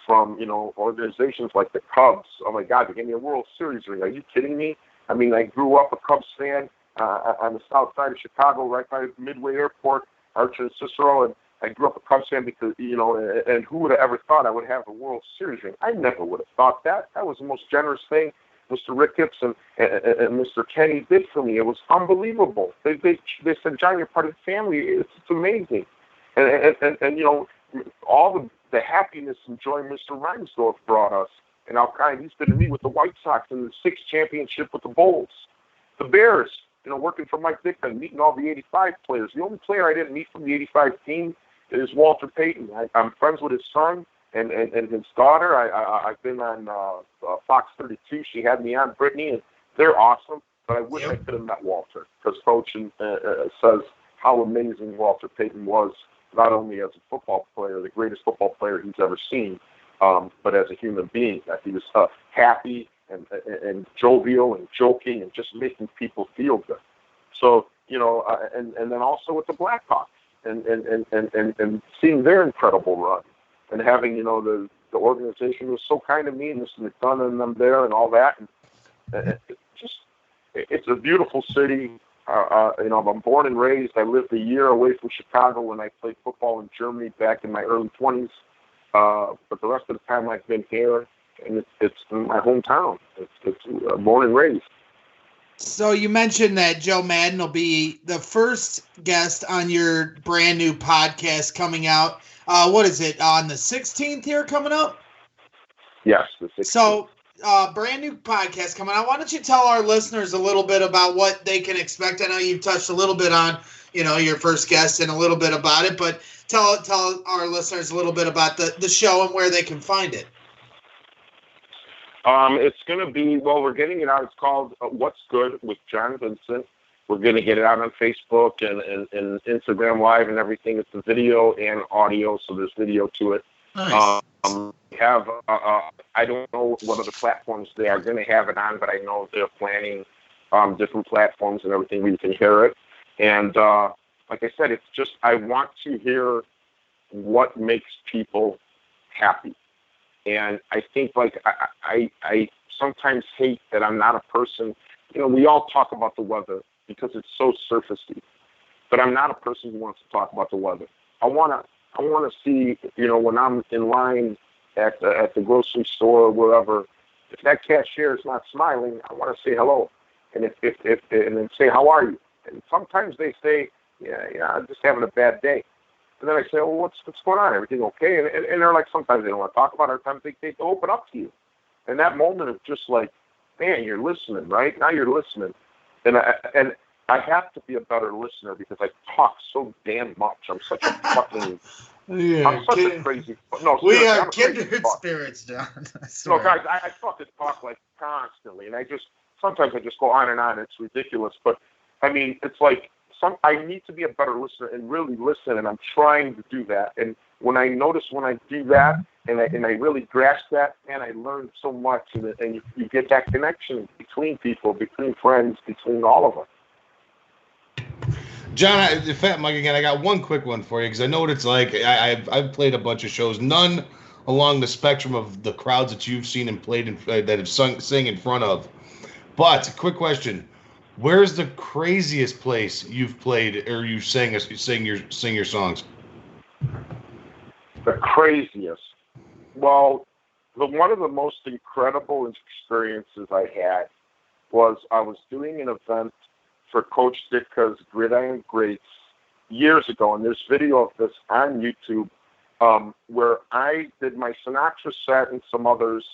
from, organizations like the Cubs. Oh my God, they gave me a World Series ring. Are you kidding me? I mean, I grew up a Cubs fan, on the south side of Chicago, right by Midway Airport, Archer and Cicero, and I grew up a Cubs fan because, and who would have ever thought I would have a World Series ring? I never would have thought that. That was the most generous thing Mr. Ricketts and Mr. Kenny did for me. It was unbelievable. They said, John, you're part of the family. It's amazing. And all the happiness and joy Mr. Reinsdorf brought us, and how kind he's been to me with the White Sox and the 6th championship with the Bulls. The Bears, working for Mike Ditka, meeting all the 85 players. The only player I didn't meet from the 85 team is Walter Payton. I'm friends with his son and his daughter. I've been on Fox 32. She had me on, Brittany, and they're awesome. But I wish I could have met Walter, because Coach says how amazing Walter Payton was, not only as a football player, the greatest football player he's ever seen, but as a human being, that he was happy and jovial and joking and just making people feel good. So, and then also with the Blackhawks and seeing their incredible run and having, the organization was so kind to me, and Mr. McDonough and them there and all that. And it's a beautiful city. I'm born and raised. I lived a year away from Chicago when I played football in Germany back in my early 20s. But the rest of the time I've been here, and it's my hometown. It's born and raised. So you mentioned that Joe Maddon will be the first guest on your brand new podcast coming out. What is it, on the 16th here coming up? Yes, the 16th. So brand new podcast coming out. Why don't you tell our listeners a little bit about what they can expect? I know you've touched a little bit on, your first guest and a little bit about it, but tell our listeners a little bit about the show and where they can find it. It's going to be, we're getting it out. It's called What's Good with John Vincent. We're going to get it out on Facebook and Instagram Live and everything. It's a video and audio, so there's video to it. Nice. We have, I don't know what other platforms they are going to have it on, but I know they're planning different platforms and everything where you can hear it. And like I said, it's just, I want to hear what makes people happy. And I think, I sometimes hate that I'm not a person, we all talk about the weather because it's so surfacey, but I'm not a person who wants to talk about the weather. I want to see, when I'm in line at the grocery store or wherever, if that cashier is not smiling, I want to say hello. And if and then say, how are you? And sometimes they say, yeah, I'm just having a bad day. And then I say, well, what's going on? Everything okay? And they're like, sometimes they don't want to talk about it. Other times they open up to you. And that moment of just like, man, you're listening, right? Now you're listening. And I have to be a better listener because I talk so damn much. I'm such a fucking... I'm such a crazy... No, we are kindred spirits, John. No, guys, I fucking talk like constantly. And sometimes I just go on and on. It's ridiculous. But, I mean, it's like... I need to be a better listener and really listen, and I'm trying to do that. And when I do that, and I really grasp that, man, I learn so much, and you get that connection between people, between friends, between all of us. John, Mike again, I got one quick one for you because I know what it's like. I've played a bunch of shows, none along the spectrum of the crowds that you've seen and played that have sing in front of. But quick question. Where's the craziest place you've played or you sing your songs? The craziest. Well, one of the most incredible experiences I had was I was doing an event for Coach Ditka's Gridiron Greats years ago, and there's video of this on YouTube where I did my Sinatra set and some others,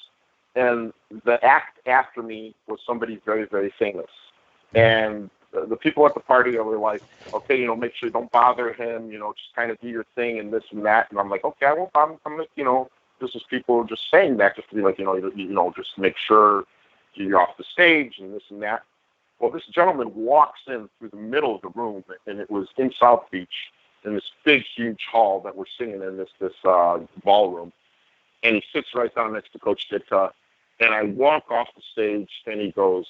and the act after me was somebody very, very famous. And the people at the party were like, okay, make sure you don't bother him, just kind of do your thing and this and that. And I'm like, okay, I won't bother him. This is people just saying that just to be like, just make sure you're off the stage and this and that. Well, this gentleman walks in through the middle of the room, and it was in South Beach in this big, huge hall that we're singing in this ballroom. And he sits right down next to Coach Ditka. And I walk off the stage, and he goes,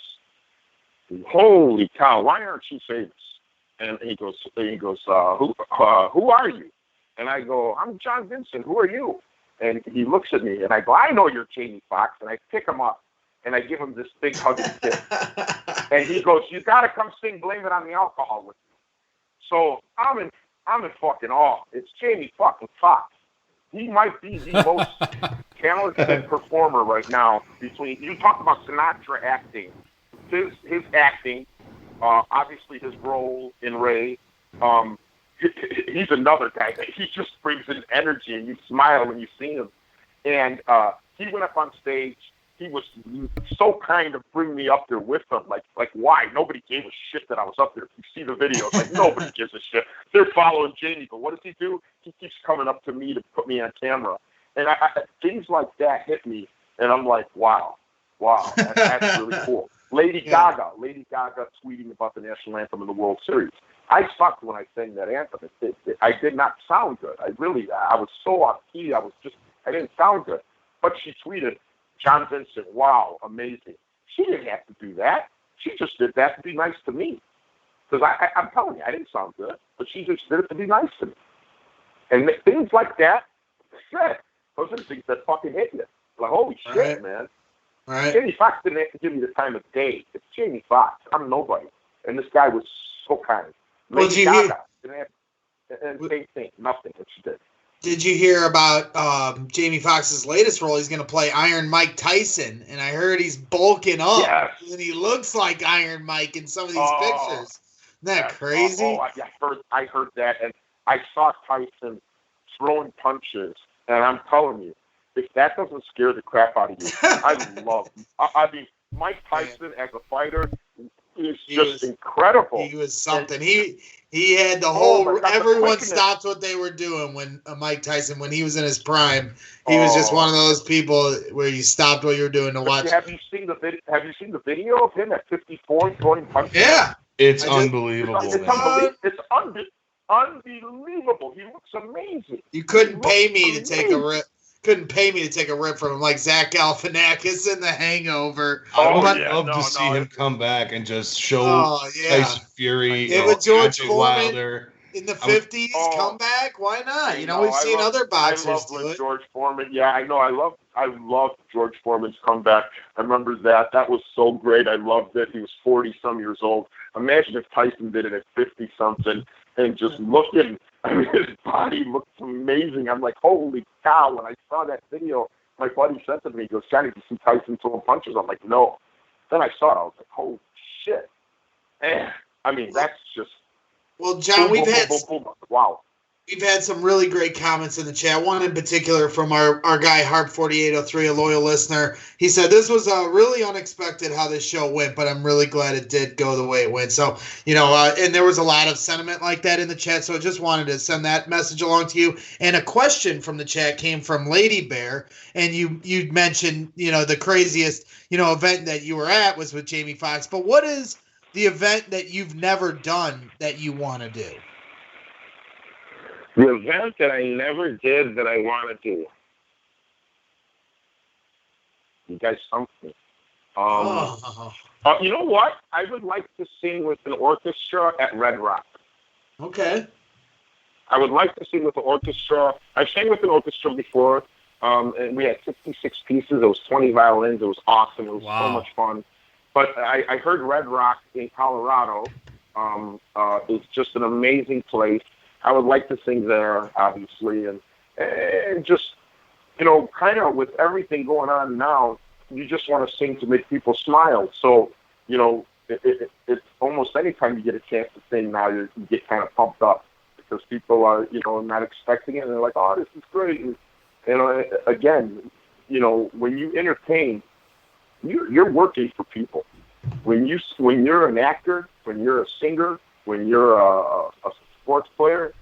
holy cow, why aren't you famous? And he goes, who are you? And I go, I'm John Vincent. Who are you? And he looks at me, and I go, I know you're Jamie Foxx. And I pick him up, and I give him this big hug and kiss. And he goes, "You got to come sing Blame It on the Alcohol with me." So I'm in fucking awe. It's Jamie fucking Foxx. He might be the most talented performer right now. Between you talk about Sinatra acting, his acting, obviously his role in Ray. He's another guy. He just brings an energy, and you smile when you see him. And he went up on stage. He was so kind of bring me up there with him. Like why? Nobody gave a shit that I was up there. If you see the videos, like nobody gives a shit. They're following Jamie, but what does he do? He keeps coming up to me to put me on camera. And things like that hit me, and I'm like, wow, that's really cool. Lady Gaga tweeting about the national anthem in the World Series. I sucked when I sang that anthem. I did not sound good. I was so off key. I didn't sound good. But she tweeted, "John Vincent, wow, amazing." She didn't have to do that. She just did that to be nice to me. Because I'm telling you, I didn't sound good, but she just did it to be nice to me. And things like that, shit, those are the things that fucking hit you. Like, holy shit, man. Right. Jamie Foxx didn't have to give me the time of day. It's Jamie Foxx. I'm nobody. And this guy was so kind. Well, Lady Gaga didn't have, and same thing, nothing that she did. Did you hear about Jamie Foxx's latest role? He's going to play Iron Mike Tyson, and I heard he's bulking up, and he looks like Iron Mike in some of these pictures. Isn't that crazy? I heard that, and I saw Tyson throwing punches, and I'm telling you, if that doesn't scare the crap out of you, I mean, Mike Tyson as a fighter is just incredible. He was something. He had the whole. Everyone stopped what they were doing when Mike Tyson, when he was in his prime, he was just one of those people where you stopped what you were doing to watch. Have you seen the video of him at 54 throwing punches? Yeah, it's unbelievable. It's unbelievable. He looks amazing. You couldn't pay me to take a rip. Couldn't pay me to take a rip from him like Zach Galifianakis in The Hangover. I would love to see him come back and just show Tyson Fury, George Foreman Wilder in the 50s. Come back, why not? We've seen other boxers do it. George Foreman. Yeah, I know. I love George Foreman's comeback. I remember that. That was so great. I loved it. He was 40-some years old. Imagine if Tyson did it at 50-something and just looking. I mean, his body looks amazing. I'm like, holy cow. When I saw that video, my buddy said to me, he goes, "Johnny, did you see Tyson throwing punches?" I'm like, no. Then I saw it. I was like, holy shit. And, I mean, that's just... Well, John, we've had Wow. some really great comments in the chat. One in particular from our guy, Harp4803, a loyal listener. He said, "This was really unexpected how this show went, but I'm really glad it did go the way it went." So, and there was a lot of sentiment like that in the chat, so I just wanted to send that message along to you. And a question from the chat came from Lady Bear, and you mentioned, the craziest, event that you were at was with Jamie Foxx. But what is the event that you've never done that you want to do? The event that I never did that I want to do. You guys something. You know what? I would like to sing with an orchestra at Red Rock. Okay. I would like to sing with the orchestra. I've sang with an orchestra before, and we had 66 pieces. It was 20 violins. It was awesome. It was so much fun. But I heard Red Rock in Colorado is just an amazing place. I would like to sing there, obviously, and just, kind of with everything going on now, you just want to sing to make people smile. So, it's almost any time you get a chance to sing now, you get kind of pumped up because people are, not expecting it, and they're like, "Oh, this is great." And, again, when you entertain, you're working for people. When you're an actor, when you're a singer, when you're a sports player,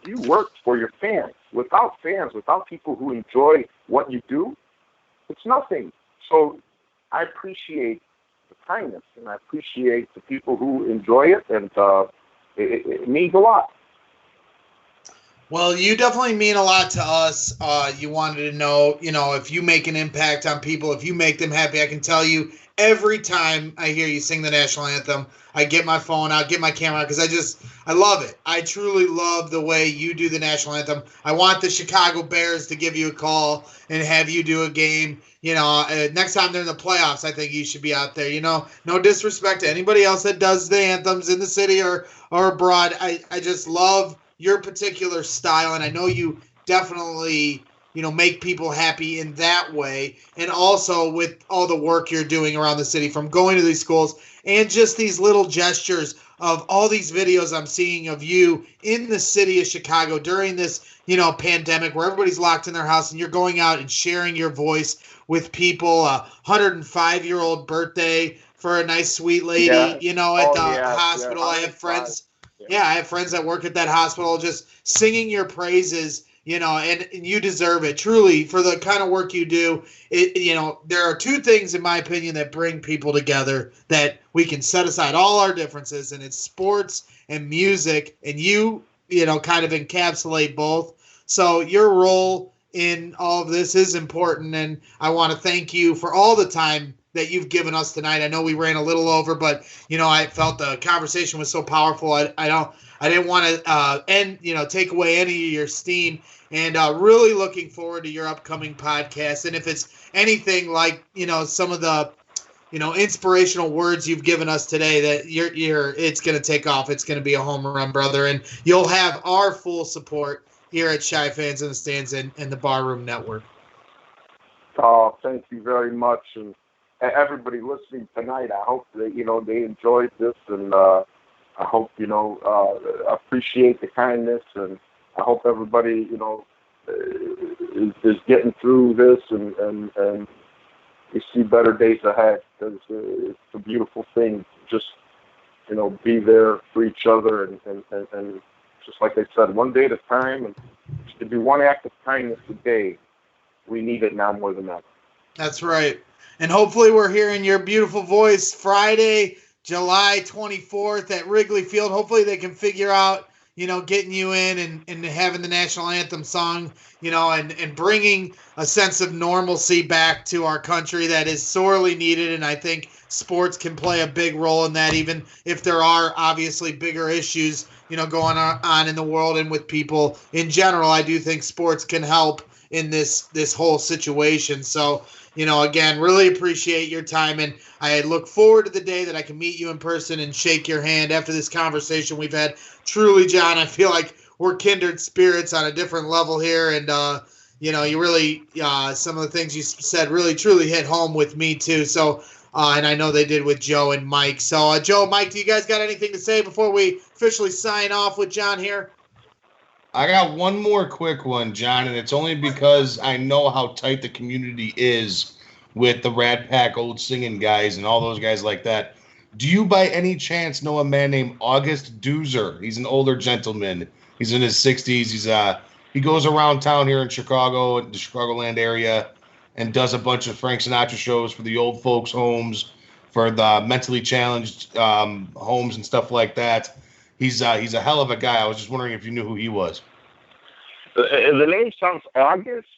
you work for your fans. Without people who enjoy what you do, it's nothing. So I appreciate the kindness, and I appreciate the people who enjoy it, and it means a lot. Well, you definitely mean a lot to us. You wanted to know, if you make an impact on people, if you make them happy. I can tell you every time I hear you sing the national anthem, I get my phone out, get my camera out, because I love it. I truly love the way you do the national anthem. I want the Chicago Bears to give you a call and have you do a game. Next time they're in the playoffs, I think you should be out there. No disrespect to anybody else that does the anthems in the city or abroad. I just love your particular style, and I know you definitely make people happy in that way, and also with all the work you're doing around the city, from going to these schools and just these little gestures of all these videos I'm seeing of you in the city of Chicago during this pandemic, where everybody's locked in their house, and you're going out and sharing your voice with people. 105-year-old birthday for a nice sweet lady, at the hospital. I have friends. Yeah, I have friends that work at that hospital just singing your praises, and you deserve it, truly, for the kind of work you do. There are two things, in my opinion, that bring people together that we can set aside all our differences, and it's sports and music, and you kind of encapsulate both. So your role in all of this is important, and I want to thank you for all the time that you've given us tonight. I know we ran a little over, but I felt the conversation was so powerful. I didn't want to take away any of your steam, and really looking forward to your upcoming podcast. And if it's anything like some of the inspirational words you've given us today, that it's going to take off. It's going to be a home run, brother, and you'll have our full support here at Shy Fans in the Stands and the Barroom Network. Oh, thank you very much. And everybody listening tonight, I hope that, they enjoyed this, and I hope, appreciate the kindness, and I hope everybody, is getting through this and we see better days ahead, because it's a beautiful thing. Just, be there for each other, and just like I said, one day at a time, and to do one act of kindness a day. We need it now more than ever. That's right. And hopefully we're hearing your beautiful voice Friday, July 24th at Wrigley Field. Hopefully they can figure out, getting you in and having the national anthem song, and bringing a sense of normalcy back to our country that is sorely needed. And I think sports can play a big role in that, even if there are obviously bigger issues, going on in the world and with people in general. I do think sports can help in this whole situation. So, again, really appreciate your time, and I look forward to the day that I can meet you in person and shake your hand after this conversation we've had. Truly, John, I feel like we're kindred spirits on a different level here, and you really, some of the things you said really, truly hit home with me too. So, and I know they did with Joe and Mike. So, Joe, Mike, do you guys got anything to say before we officially sign off with John here? I got one more quick one, John, and it's only because I know how tight the community is with the Rat Pack old singing guys and all those guys like that. Do you by any chance know a man named August Doozer? He's an older gentleman. He's in his 60s. He goes around town here in Chicago, the Chicagoland area, and does a bunch of Frank Sinatra shows for the old folks' homes, for the mentally challenged homes and stuff like that. He's a hell of a guy. I was just wondering if you knew who he was. The name sounds August,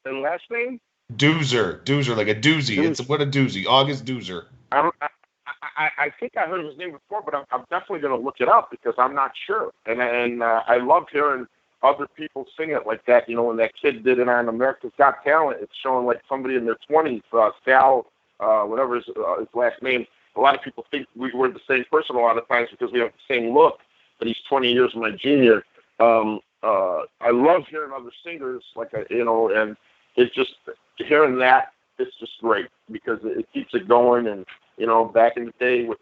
and last name? Doozer, like a doozy. It's what a doozy. August Doozer. I think I heard his name before, but I'm definitely going to look it up because I'm not sure. And I love hearing other people sing it like that. When that kid did it on America's Got Talent, it's showing like somebody in their 20s, Sal, whatever his last name. A lot of people think we're the same person a lot of times because we have the same look, but he's 20 years my junior. I love hearing other singers, and it's just hearing that. It's just great because it keeps it going. And back in the day with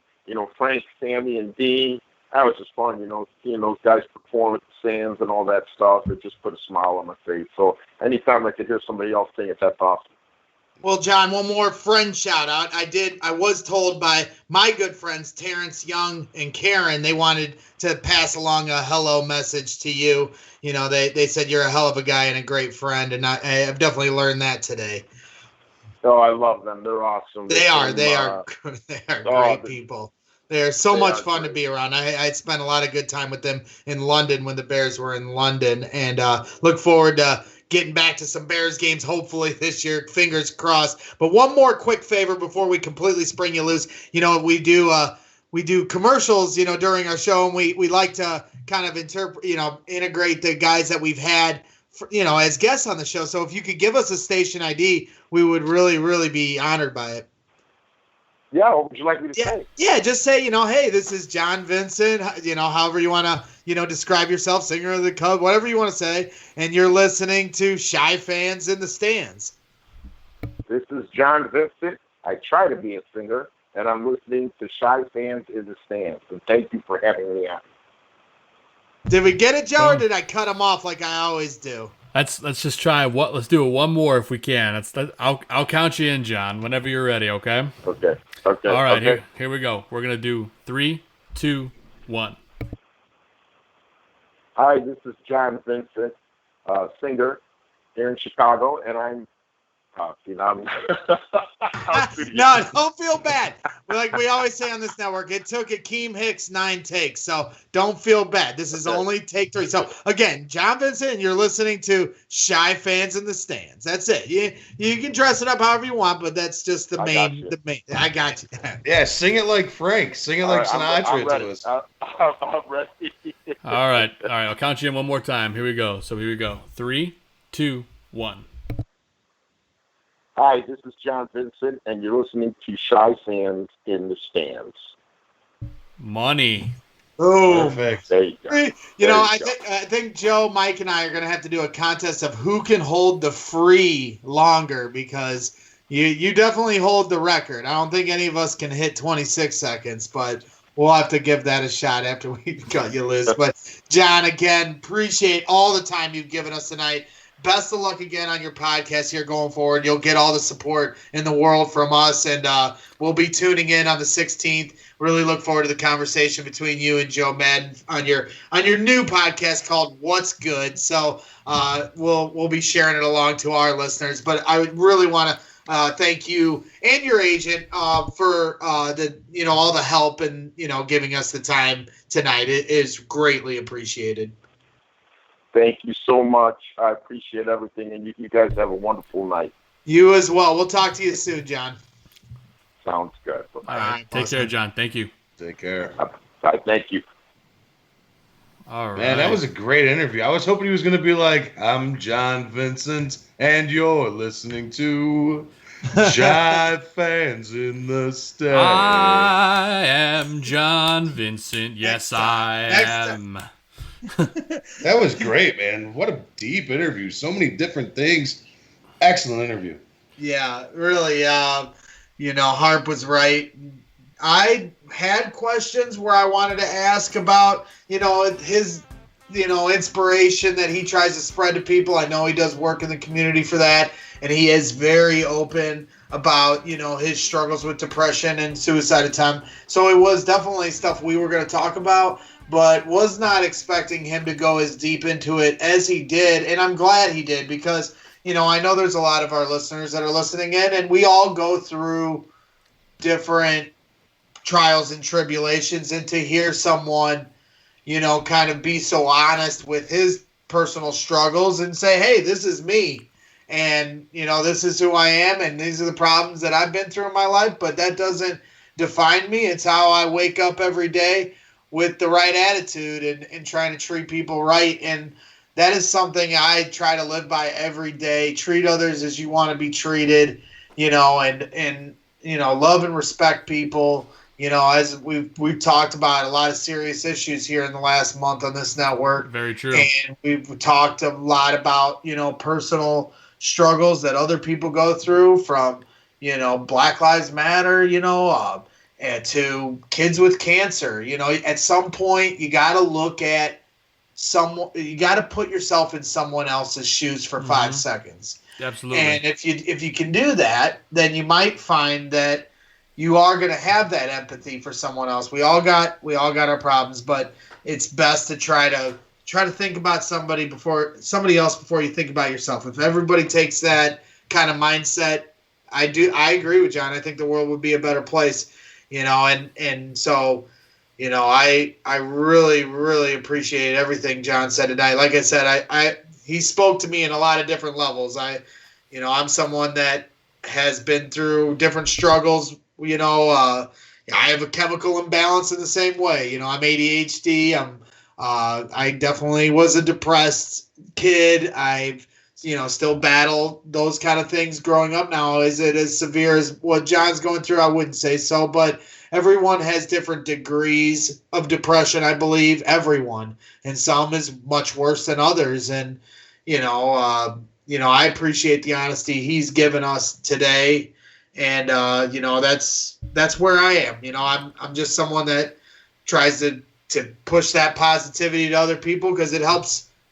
Frank, Sammy, and Dean, that was just fun. Seeing those guys perform at the Sands and all that stuff, it just put a smile on my face. So anytime I could hear somebody else sing it, that's awesome. Well, John, one more friend shout out. I was told by my good friends, Terrence Young and Karen, they wanted to pass along a hello message to you. They said you're a hell of a guy and a great friend, and I've definitely learned that today. Oh, I love them. They're awesome. They are great people. They're so much fun to be around. I spent a lot of good time with them in London when the Bears were in London, and look forward to getting back to some Bears games hopefully this year. Fingers crossed. But one more quick favor before we completely spring you loose. You know, we do commercials, you know, during our show, and we like to kind of integrate the guys that we've had, you know, as guests on the show. So if you could give us a station ID, we would really, really be honored by it. Yeah, what would you like me to say? Yeah, just say, you know, hey, this is John Vincent, you know, however you want to, you know, describe yourself, singer of the Cubs, whatever you want to say, and you're listening to Shy Fans in the Stands. This is John Vincent. I try to be a singer, and I'm listening to Shy Fans in the Stands, and thank you for having me on. Did we get it, Joe, or did I cut him off like I always do? Let's just try let's do it one more if we can. I'll count you in, John, whenever you're ready, okay? Okay. All right, okay. Here we go. We're gonna do 3, 2, 1. Hi, this is John Vincent, singer here in Chicago, and I'm no, don't feel bad. Like we always say on this network, it took Akeem Hicks 9 takes, so don't feel bad. This is only take 3. So again, John Vincent, and you're listening to Shy Fans in the Stands. That's it. You can dress it up however you want, but that's just the main. I got you. Yeah, sing it like Frank. Sing it like Sinatra to us. I'm ready. All right. I'll count you in one more time. Here we go. 3, 2, 1. Hi, this is John Vincent, and you're listening to Shy Fans in the Stands. Money. Oh, perfect. There you go. You know, I think Joe, Mike, and I are going to have to do a contest of who can hold the free longer, because you definitely hold the record. I don't think any of us can hit 26 seconds, but we'll have to give that a shot after we cut you loose. But, John, again, appreciate all the time you've given us tonight. Best of luck again on your podcast here going forward. You'll get all the support in the world from us, and we'll be tuning in on the 16th. Really look forward to the conversation between you and Joe Maddon on your new podcast called What's Good. So we'll be sharing it along to our listeners. But I would really want to thank you and your agent for all the help and giving us the time tonight. It is greatly appreciated. Thank you so much. I appreciate everything, and you guys have a wonderful night. You as well. We'll talk to you soon, John. Sounds good. All right. Take care, John. Thank you. Take care. Thank you. All right. Man, that was a great interview. I was hoping he was going to be like, I'm John Vincent, and you're listening to Shy Fans in the Stands. I am John Vincent. Yes, I am. That was great, man. What a deep interview. So many different things. Excellent interview. Yeah, really. Harp was right. I had questions where I wanted to ask about, his, inspiration that he tries to spread to people. I know he does work in the community for that, and he is very open about, his struggles with depression and suicide attempt. So it was definitely stuff we were going to talk about, but was not expecting him to go as deep into it as he did. And I'm glad he did, because, I know there's a lot of our listeners that are listening in, and we all go through different trials and tribulations, and to hear someone, kind of be so honest with his personal struggles and say, hey, this is me. And, this is who I am, and these are the problems that I've been through in my life, but that doesn't define me. It's how I wake up every day with the right attitude and trying to treat people right. And that is something I try to live by every day. Treat others as you want to be treated, and love and respect people. As we've talked about a lot of serious issues here in the last month on this network. Very true. And we've talked a lot about, personal struggles that other people go through, from, Black Lives Matter, and to kids with cancer. At some point you got to look at you got to put yourself in someone else's shoes for 5 seconds. Absolutely. And if you can do that, then you might find that you are going to have that empathy for someone else. We all got our problems, but it's best to try to think about somebody else before you think about yourself. If everybody takes that kind of mindset, I agree with John. I think the world would be a better place. and so, I really, really appreciate everything John said tonight. Like I said, he spoke to me in a lot of different levels. I'm someone that has been through different struggles. I have a chemical imbalance in the same way. I'm ADHD. I definitely was a depressed kid. I've still battle those kind of things growing up. Now, is it as severe as what John's going through? I wouldn't say so, but everyone has different degrees of depression, I believe, everyone. And some is much worse than others. And, I appreciate the honesty he's given us today. And, that's where I am. I'm just someone that tries to push that positivity to other people because it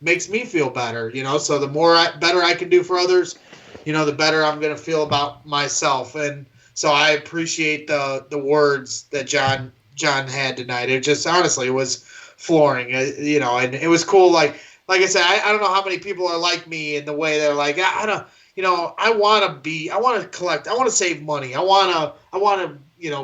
makes me feel better, so the better I can do for others, the better I'm going to feel about myself. And so I appreciate the words that John had tonight. It just honestly was flooring, and it was cool. Like I said, I don't know how many people are like me in the way they're like, I want to collect, I want to save money. I want to,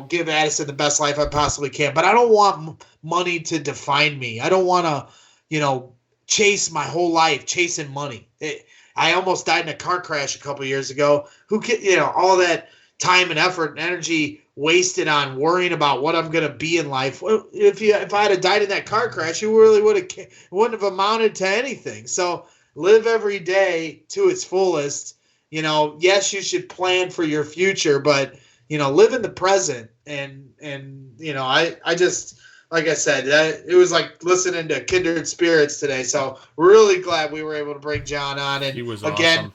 give Addison the best life I possibly can, but I don't want money to define me. I don't want to, chase my whole life chasing money. I almost died in a car crash a couple years ago. All that time and effort and energy wasted on worrying about what I'm going to be in life. Well, if I had died in that car crash, you really wouldn't have amounted to anything. So live every day to its fullest. Yes, you should plan for your future, but live in the present. And I just, like I said, it was like listening to kindred spirits today. So really glad we were able to bring John on. And he was again, awesome.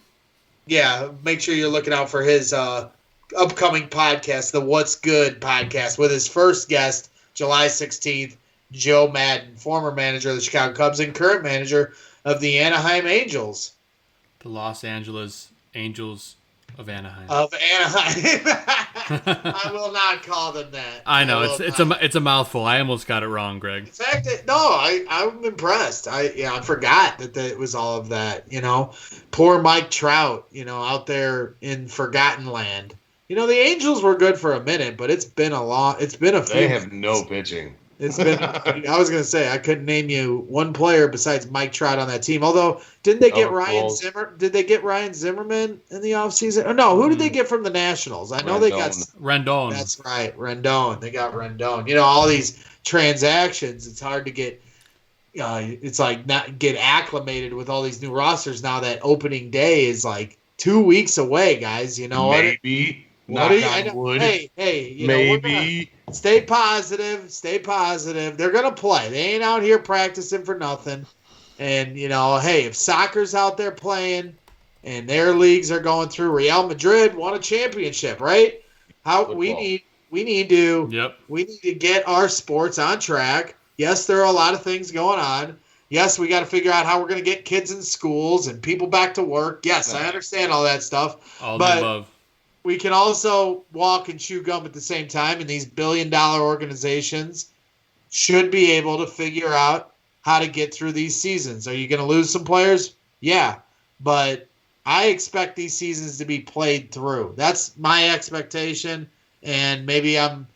Yeah, make sure you're looking out for his upcoming podcast, the What's Good podcast, with his first guest, July 16th, Joe Maddon, former manager of the Chicago Cubs and current manager of the Anaheim Angels. The Los Angeles Angels of Anaheim. I will not call them that. I know it's a mouthful. I almost got it wrong, Greg. In fact, I'm impressed. I forgot that it was all of that. Poor Mike Trout. Out there in forgotten land. The Angels were good for a minute, but it's been a few. They have no pitching. It's been. I was gonna say I couldn't name you one player besides Mike Trout on that team. Although, didn't they get Ryan Zimmer? Did they get Ryan Zimmerman in the offseason? Oh no, who did they get from the Nationals? I know they got Rendon. That's right, Rendon. They got Rendon. All these transactions. It's hard to get. It's like not get acclimated with all these new rosters now that opening day is like 2 weeks away, guys. Maybe. Knock on wood. Hey, maybe. Stay positive. Stay positive. They're going to play. They ain't out here practicing for nothing. And, hey, if soccer's out there playing and their leagues are going through, Real Madrid won a championship, right? We need to get our sports on track. Yes, there are a lot of things going on. Yes, we got to figure out how we're going to get kids in schools and people back to work. Yes, I understand all that stuff. All the above. We can also walk and chew gum at the same time, and these billion-dollar organizations should be able to figure out how to get through these seasons. Are you going to lose some players? Yeah, but I expect these seasons to be played through. That's my expectation, and maybe I'm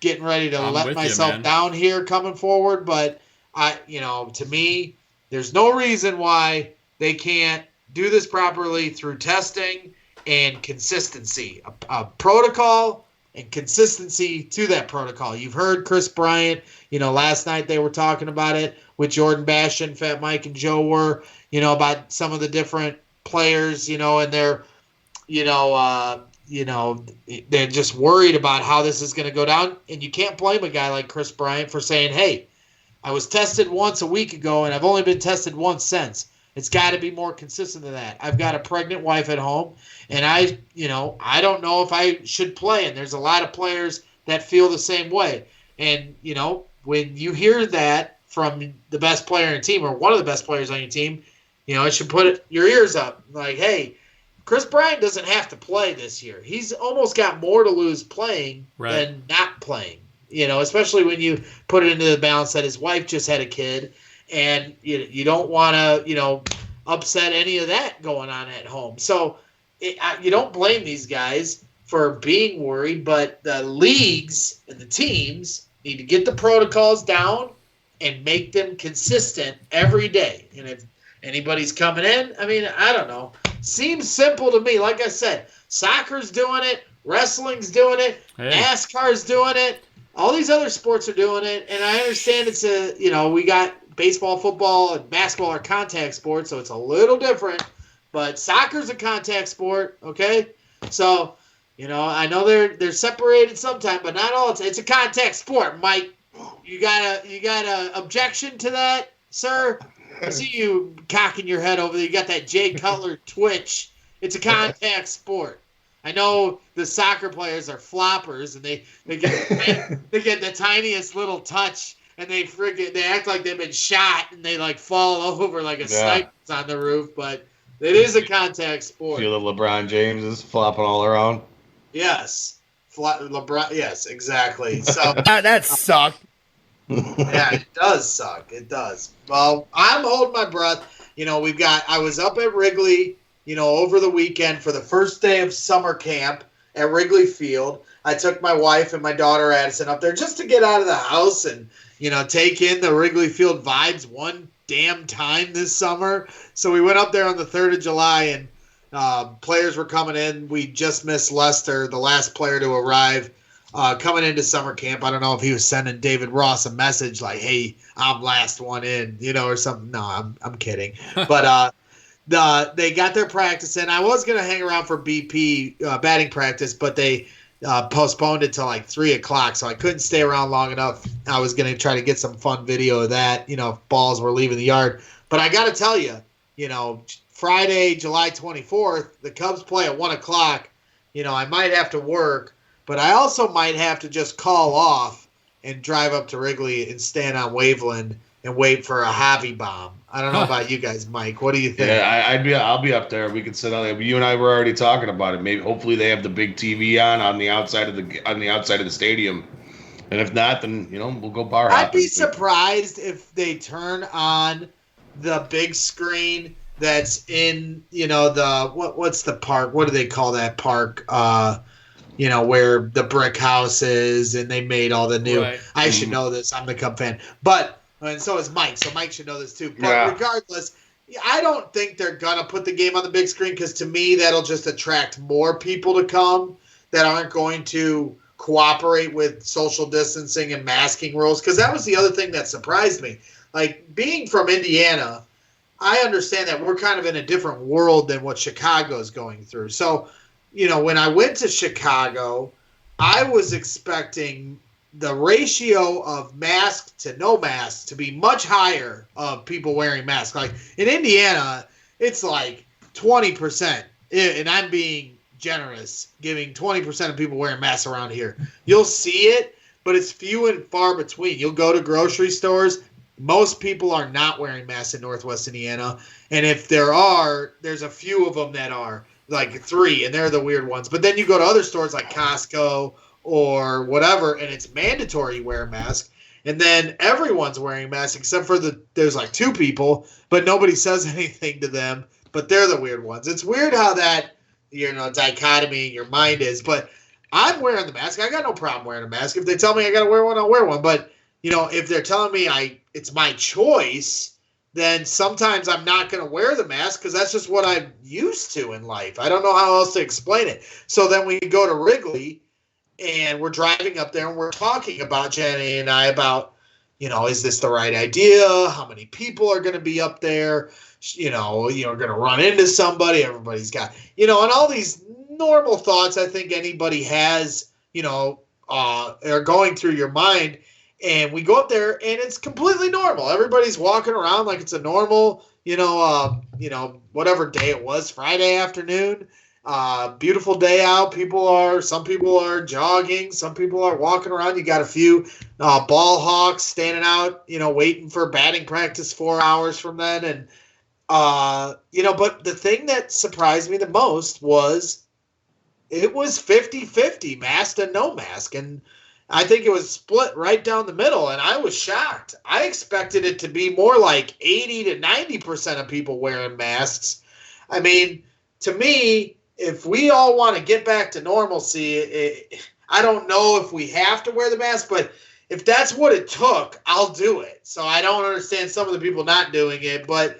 getting ready to let myself down here coming forward, but to me, there's no reason why they can't do this properly through testing and consistency, a protocol and consistency to that protocol. You've heard Chris Bryant, last night they were talking about it with Jordan Bastian, Fat Mike and Joe were, about some of the different players, and they're, they're just worried about how this is going to go down. And you can't blame a guy like Chris Bryant for saying, hey, I was tested once a week ago and I've only been tested once since. It's got to be more consistent than that. I've got a pregnant wife at home, and I don't know if I should play. And there's a lot of players that feel the same way. And, when you hear that from the best player on your team or one of the best players on your team, it should put your ears up. Like, hey, Chris Bryant doesn't have to play this year. He's almost got more to lose playing than not playing, especially when you put it into the balance that his wife just had a kid. And you don't want to, upset any of that going on at home. So you don't blame these guys for being worried, but the leagues and the teams need to get the protocols down and make them consistent every day. And if anybody's coming in, I mean, I don't know. Seems simple to me. Like I said, soccer's doing it, wrestling's doing it, NASCAR's doing it, all these other sports are doing it, and I understand it's we got baseball, football, and basketball are contact sports, so it's a little different, but soccer's a contact sport, okay? So, I know they're separated sometime, but not all. It's a contact sport. Mike, you got a objection to that, sir? I see you cocking your head over there. You got that Jay Cutler twitch. It's a contact sport. I know the soccer players are floppers, and they get the tiniest little touch, and they act like they've been shot, and they like fall over like a sniper's on the roof. But it is a contact sport. Feel the LeBron James is flopping all around. Yes, LeBron. Yes, exactly. So that sucked. Yeah, it does suck. It does. Well, I'm holding my breath. I was up at Wrigley, over the weekend for the first day of summer camp at Wrigley Field. I took my wife and my daughter Addison up there just to get out of the house and, take in the Wrigley Field vibes one damn time this summer. So we went up there on the 3rd of July, and players were coming in. We just missed Lester, the last player to arrive. Coming into summer camp, I don't know if he was sending David Ross a message like, "Hey, I'm last one in," or something. No, I'm kidding. But they got their practice in. I was gonna hang around for BP batting practice, but they postponed it till like 3:00, so I couldn't stay around long enough. I was gonna try to get some fun video of that. If balls were leaving the yard. But I gotta tell you, Friday, July 24th, the Cubs play at 1:00. I might have to work. But I also might have to just call off and drive up to Wrigley and stand on Waveland and wait for a Javi bomb. I don't know about you guys, Mike. What do you think? Yeah, I'll be up there. We can sit on there. You and I were already talking about it. Maybe hopefully they have the big TV on the outside of the stadium. And if not, then we'll go bar hopping. I'd be surprised if they turn on the big screen that's in what's the park? What do they call that park? Where the brick house is, and they made all the new. Right. I should know this. I'm the Cub fan, and so is Mike. So Mike should know this too. But regardless, I don't think they're gonna put the game on the big screen because to me that'll just attract more people to come that aren't going to cooperate with social distancing and masking rules. Because that was the other thing that surprised me. Like being from Indiana, I understand that we're kind of in a different world than what Chicago's going through. So. When I went to Chicago, I was expecting the ratio of mask to no mask to be much higher of people wearing masks. Like in Indiana, it's like 20%, and I'm being generous, giving 20% of people wearing masks around here. You'll see it, but it's few and far between. You'll go to grocery stores. Most people are not wearing masks in Northwest Indiana, and if there are, there's a few of them that are. Like 3, and they're the weird ones. But then you go to other stores like Costco or whatever, and it's mandatory you wear a mask. And then everyone's wearing masks except for there's like 2 people, but nobody says anything to them. But they're the weird ones. It's weird how that dichotomy in your mind is. But I'm wearing the mask. I got no problem wearing a mask. If they tell me I got to wear one, I'll wear one. But if they're telling me it's my choice. Then sometimes I'm not going to wear the mask because that's just what I'm used to in life. I don't know how else to explain it. So then we go to Wrigley, and we're driving up there, and we're talking about, Jenny and I, about, is this the right idea? How many people are going to be up there? You're going to run into somebody. Everybody's got, and all these normal thoughts I think anybody has, are going through your mind. And we go up there, and it's completely normal. Everybody's walking around like it's a normal, whatever day it was, Friday afternoon. Beautiful day out. Some people are jogging. Some people are walking around. You got a few ball hawks standing out, waiting for batting practice 4 hours from then. And, but the thing that surprised me the most was it was 50-50, masked and no mask. And I think it was split right down the middle, and I was shocked. I expected it to be more like 80 to 90% of people wearing masks. I mean, to me, if we all want to get back to normalcy, I don't know if we have to wear the mask, but if that's what it took, I'll do it. So I don't understand some of the people not doing it, but,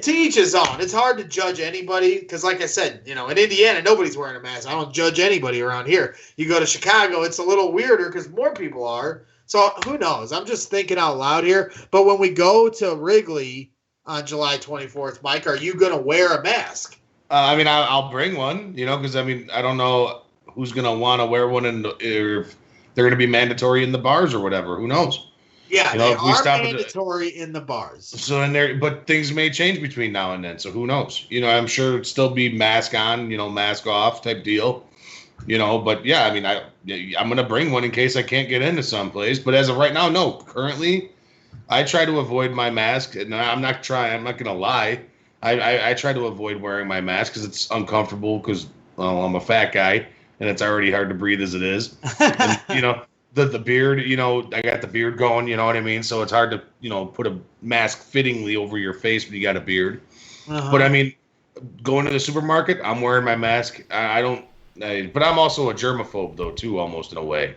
to each his own. It's hard to judge anybody because, like I said, in Indiana, nobody's wearing a mask. I don't judge anybody around here. You go to Chicago, it's a little weirder because more people are. So who knows? I'm just thinking out loud here. But when we go to Wrigley on July 24th, Mike, are you going to wear a mask? I'll bring one, because, I don't know who's going to want to wear one if they're going to be mandatory in the bars or whatever. Who knows? Yeah, they are mandatory in the bars. So but things may change between now and then. So who knows? I'm sure it'd still be mask on, mask off type deal. But yeah, I'm gonna bring one in case I can't get into someplace. But as of right now, no. Currently, I try to avoid my mask, and I'm not gonna lie. I try to avoid wearing my mask because it's uncomfortable. Because I'm a fat guy, and it's already hard to breathe as it is. And, the beard, I got the beard going, you know what I mean? So it's hard to, put a mask fittingly over your face when you got a beard. Uh-huh. But going to the supermarket, I'm wearing my mask. But I'm also a germaphobe though, too, almost in a way.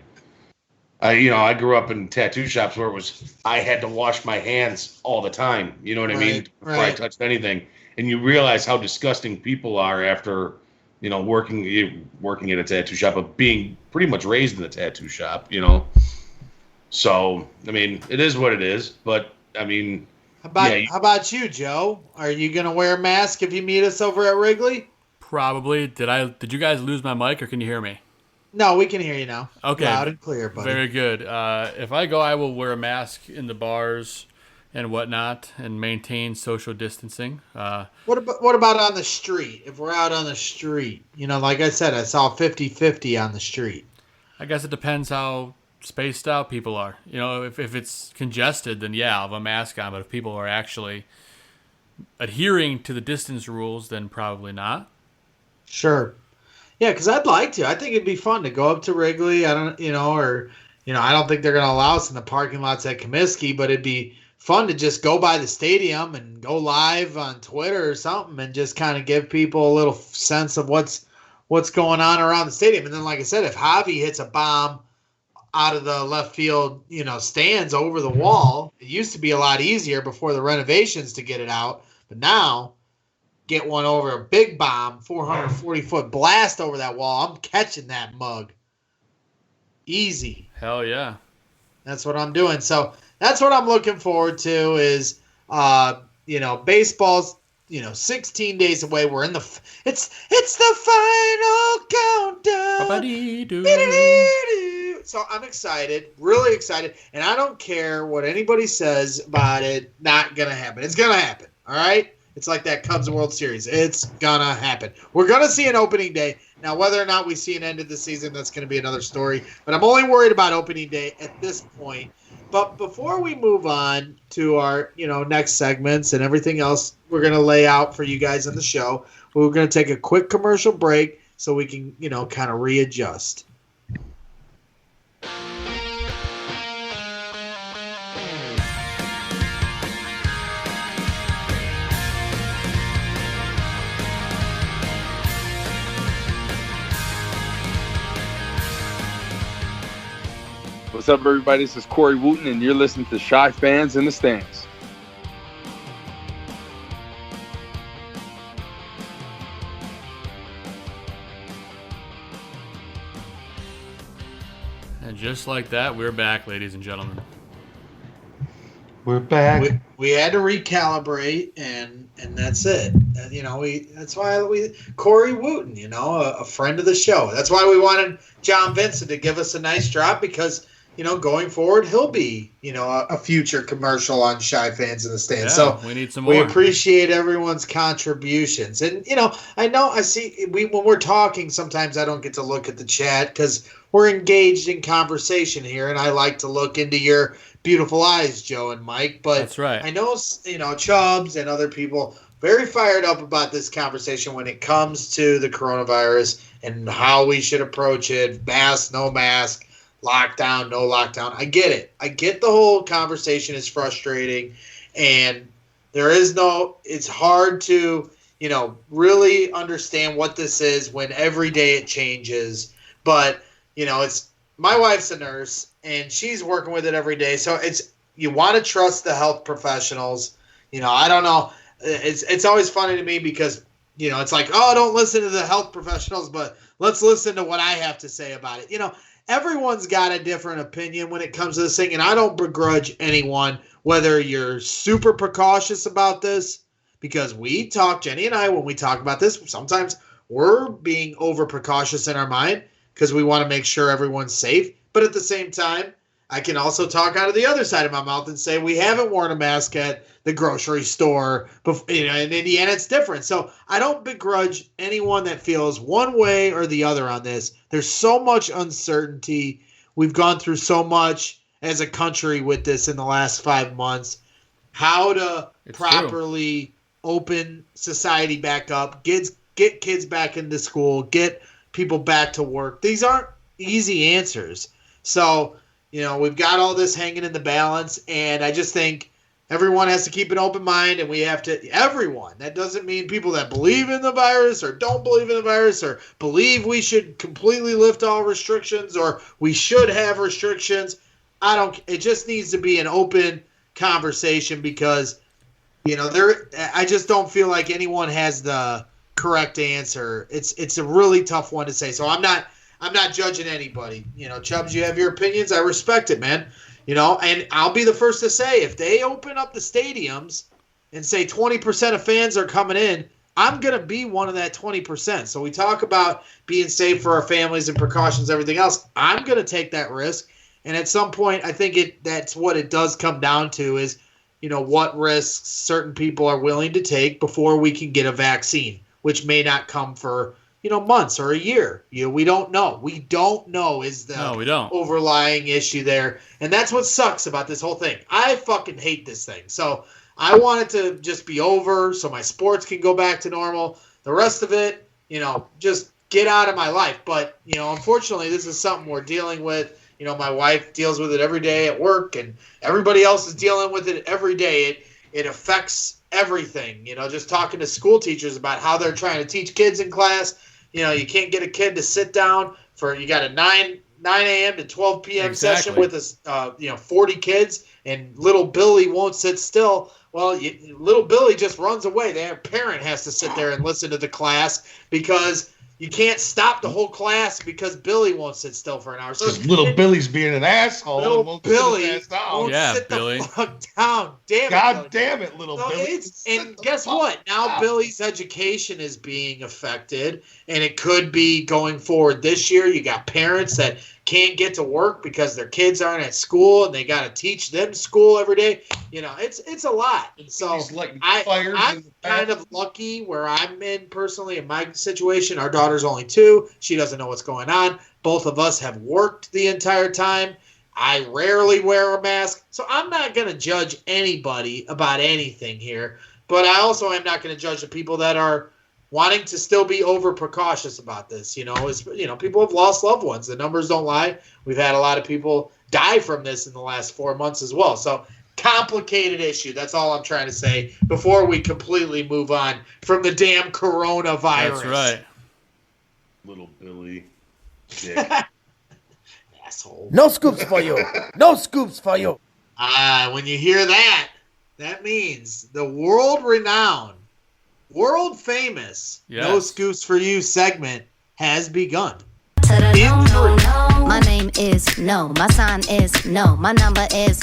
I grew up in tattoo shops where I had to wash my hands all the time. You know what I mean? Before I touched anything. And you realize how disgusting people are after, working at a tattoo shop, but being pretty much raised in a tattoo shop, So, it is what it is. But, How about you, Joe? Are you going to wear a mask if you meet us over at Wrigley? Probably. Did you guys lose my mic, or can you hear me? No, we can hear you now. Okay. Loud and clear, buddy. Very good. If I go, I will wear a mask in the bars and whatnot and maintain social distancing. What about on the street? If we're out on the street, like I said, I saw 50-50 on the street. I guess it depends how spaced out people are. If it's congested, then yeah, I'll have a mask on. But if people are actually adhering to the distance rules, then probably not. Sure. Yeah, because I'd like to. I think it'd be fun to go up to Wrigley. I don't think they're going to allow us in the parking lots at Comiskey, but it'd be fun to just go by the stadium and go live on Twitter or something and just kind of give people a little sense of what's going on around the stadium. And then, like I said, if Javi hits a bomb out of the left field, stands over the wall, it used to be a lot easier before the renovations to get it out. But now, get one over a big bomb, 440-foot blast over that wall. I'm catching that mug. Easy. Hell yeah. That's what I'm doing. So that's what I'm looking forward to is, baseball's, 16 days away. We're in it's the final countdown. So I'm excited, really excited. And I don't care what anybody says about it not going to happen. It's going to happen. All right. It's like that Cubs World Series. It's going to happen. We're going to see an opening day. Now, whether or not we see an end of the season, that's going to be another story. But I'm only worried about opening day at this point. But before we move on to our, next segments and everything else we're going to lay out for you guys on the show, we're going to take a quick commercial break so we can, kind of readjust. What's up, everybody? This is Corey Wooten, and you're listening to Shy Fans in the Stands. And just like that, we're back, ladies and gentlemen. We're back. We had to recalibrate, and that's it. That's why Corey Wooten, a friend of the show. That's why we wanted John Vincent to give us a nice drop because, going forward, he'll be, a future commercial on Shy Fans in the Stands. Yeah, so we need some more. We appreciate everyone's contributions. And, I see when we're talking, sometimes I don't get to look at the chat because we're engaged in conversation here, and I like to look into your beautiful eyes, Joe and Mike. But that's right. I know, Chubbs and other people very fired up about this conversation when it comes to the coronavirus and how we should approach it. Mask, no mask, lockdown, no lockdown. I get it. I get the whole conversation is frustrating, and it's hard to, really understand what this is when every day it changes. But, it's my wife's a nurse and she's working with it every day. So you want to trust the health professionals. I don't know. It's always funny to me because, it's like, oh, don't listen to the health professionals, but let's listen to what I have to say about it. Everyone's got a different opinion when it comes to this thing, and I don't begrudge anyone, whether you're super precautious about this, because we talk, Jenny and I, when we talk about this, sometimes we're being over precautious in our mind because we want to make sure everyone's safe. But at the same time, I can also talk out of the other side of my mouth and say we haven't worn a mask at the grocery store. In Indiana, it's different. So I don't begrudge anyone that feels one way or the other on this. There's so much uncertainty. We've gone through so much as a country with this in the last 5 months. How to properly open society back up, get kids back into school, get people back to work. These aren't easy answers. So, we've got all this hanging in the balance, and I just think everyone has to keep an open mind, and we have to, everyone. That doesn't mean people that believe in the virus or don't believe in the virus or believe we should completely lift all restrictions or we should have restrictions. It just needs to be an open conversation because, I just don't feel like anyone has the correct answer. It's a really tough one to say. So I'm not judging anybody. Chubbs, you have your opinions. I respect it, man. And I'll be the first to say, if they open up the stadiums and say 20% of fans are coming in, I'm going to be one of that 20%. So we talk about being safe for our families and precautions, everything else. I'm going to take that risk. And at some point, I think that's what it does come down to is, what risks certain people are willing to take before we can get a vaccine, which may not come for months or a year. We don't know. We don't know is the overlying issue there. And that's what sucks about this whole thing. I fucking hate this thing. So I want it to just be over so my sports can go back to normal. The rest of it, just get out of my life. But, unfortunately, this is something we're dealing with. My wife deals with it every day at work, and everybody else is dealing with it every day. It affects everything. Just talking to school teachers about how they're trying to teach kids in class. You can't get a kid to sit down you got a 9 a.m. to 12 p.m. session with us, 40 kids, and little Billy won't sit still. Well, little Billy just runs away. Their parent has to sit there and listen to the class because you can't stop the whole class because Billy won't sit still for an hour. So little Billy's being an asshole. Little Billy won't sit Billy. the fuck down. Damn it, little Billy. And guess what? Now Billy's education is being affected, and it could be going forward this year. You got parents that can't get to work because their kids aren't at school, and they got to teach them school every day. It's a lot. And so I'm kind of lucky where I'm in personally in my situation. Our daughter's only 2. She doesn't know what's going on. Both of us have worked the entire time. I rarely wear a mask. So I'm not going to judge anybody about anything here. But I also am not going to judge the people that are wanting to still be over precautious about this. People have lost loved ones. The numbers don't lie. We've had a lot of people die from this in the last 4 months as well. So complicated issue. That's all I'm trying to say before we completely move on from the damn coronavirus. That's right. Little Billy. Asshole. No scoops for you. No scoops for you. When you hear that, that means the world-renowned, world-famous No Scoops for You segment has begun. My name is no. My sign is no. My number is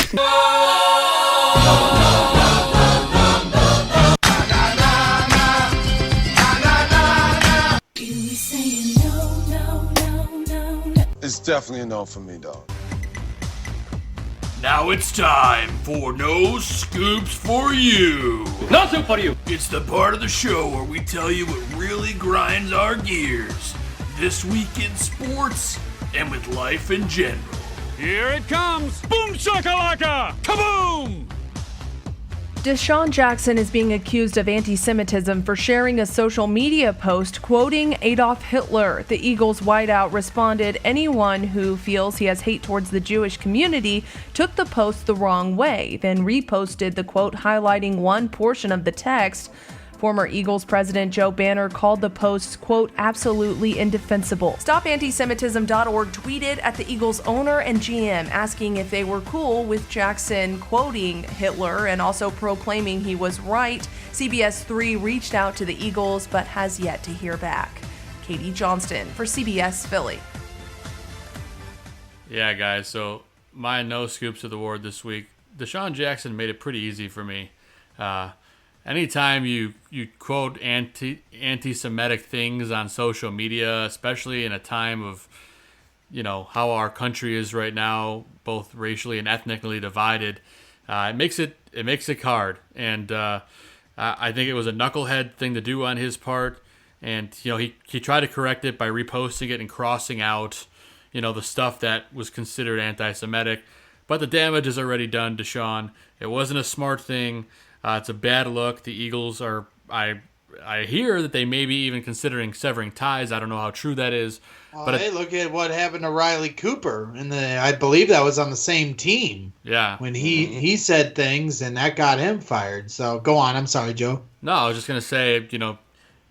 It's definitely a no for me, dog. Now it's time for No Scoops for You. No scoop for you. It's the part of the show where we tell you what really grinds our gears this week in sports and with life in general. Here it comes. Boom shakalaka. Kaboom! DeSean Jackson is being accused of anti-Semitism for sharing a social media post quoting Adolf Hitler. The Eagles wideout responded, "Anyone who feels he has hate towards the Jewish community took the post the wrong way," then reposted the quote highlighting one portion of the text. Former Eagles president Joe Banner called the posts, quote, absolutely indefensible. StopAntisemitism.org tweeted at the Eagles owner and GM asking if they were cool with Jackson quoting Hitler and also proclaiming he was right. CBS 3 reached out to the Eagles but has yet to hear back. Katie Johnston for CBS Philly. Yeah, guys, so my no scoops of the award this week. DeSean Jackson made it pretty easy for me. Anytime you quote anti-Semitic things on social media, especially in a time of, how our country is right now, both racially and ethnically divided, it makes it hard. And I think it was a knucklehead thing to do on his part. And, he tried to correct it by reposting it and crossing out, the stuff that was considered anti-Semitic. But the damage is already done, DeSean. It wasn't a smart thing. It's a bad look. The Eagles are, I hear that they may be even considering severing ties. I don't know how true that is. But hey, look at what happened to Riley Cooper. I believe that was on the same team. Yeah. When he said things, and that got him fired. So go on. I'm sorry, Joe. No, I was just going to say,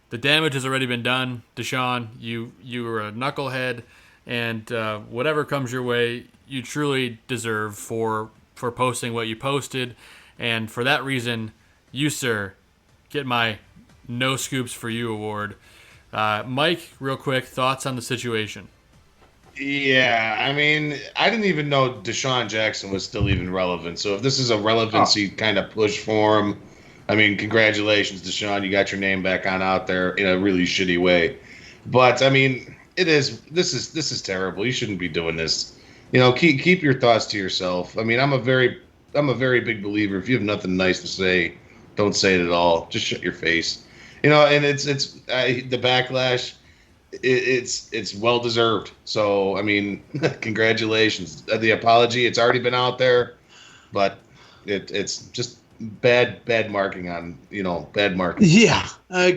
the damage has already been done, DeSean. You were a knucklehead, and whatever comes your way, you truly deserve for posting what you posted. And for that reason, you, sir, get my No Scoops for You award. Mike, real quick, thoughts on the situation? Yeah, I mean, I didn't even know DeSean Jackson was still even relevant. So if this is a relevancy kind of push for him, I mean, congratulations, DeSean. You got your name back on out there in a really shitty way. But I mean, this is terrible. You shouldn't be doing this. Keep your thoughts to yourself. I mean, I'm a very big believer. If you have nothing nice to say, don't say it at all. Just shut your face. And it's the backlash. It's well deserved. So I mean, congratulations. The apology. It's already been out there, but it's just bad marking on bad marking. Yeah,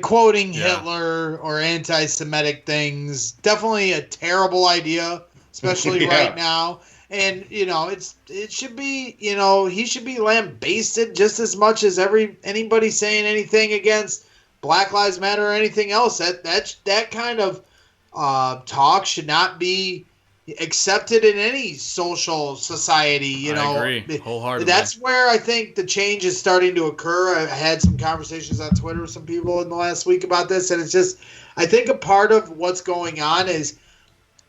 quoting Hitler or anti-Semitic things, definitely a terrible idea, especially right now. And it should be he should be lambasted just as much as anybody saying anything against Black Lives Matter or anything else. That kind of talk should not be accepted in any social society. I agree wholeheartedly. That's where I think the change is starting to occur. I had some conversations on Twitter with some people in the last week about this, and it's just I think a part of what's going on is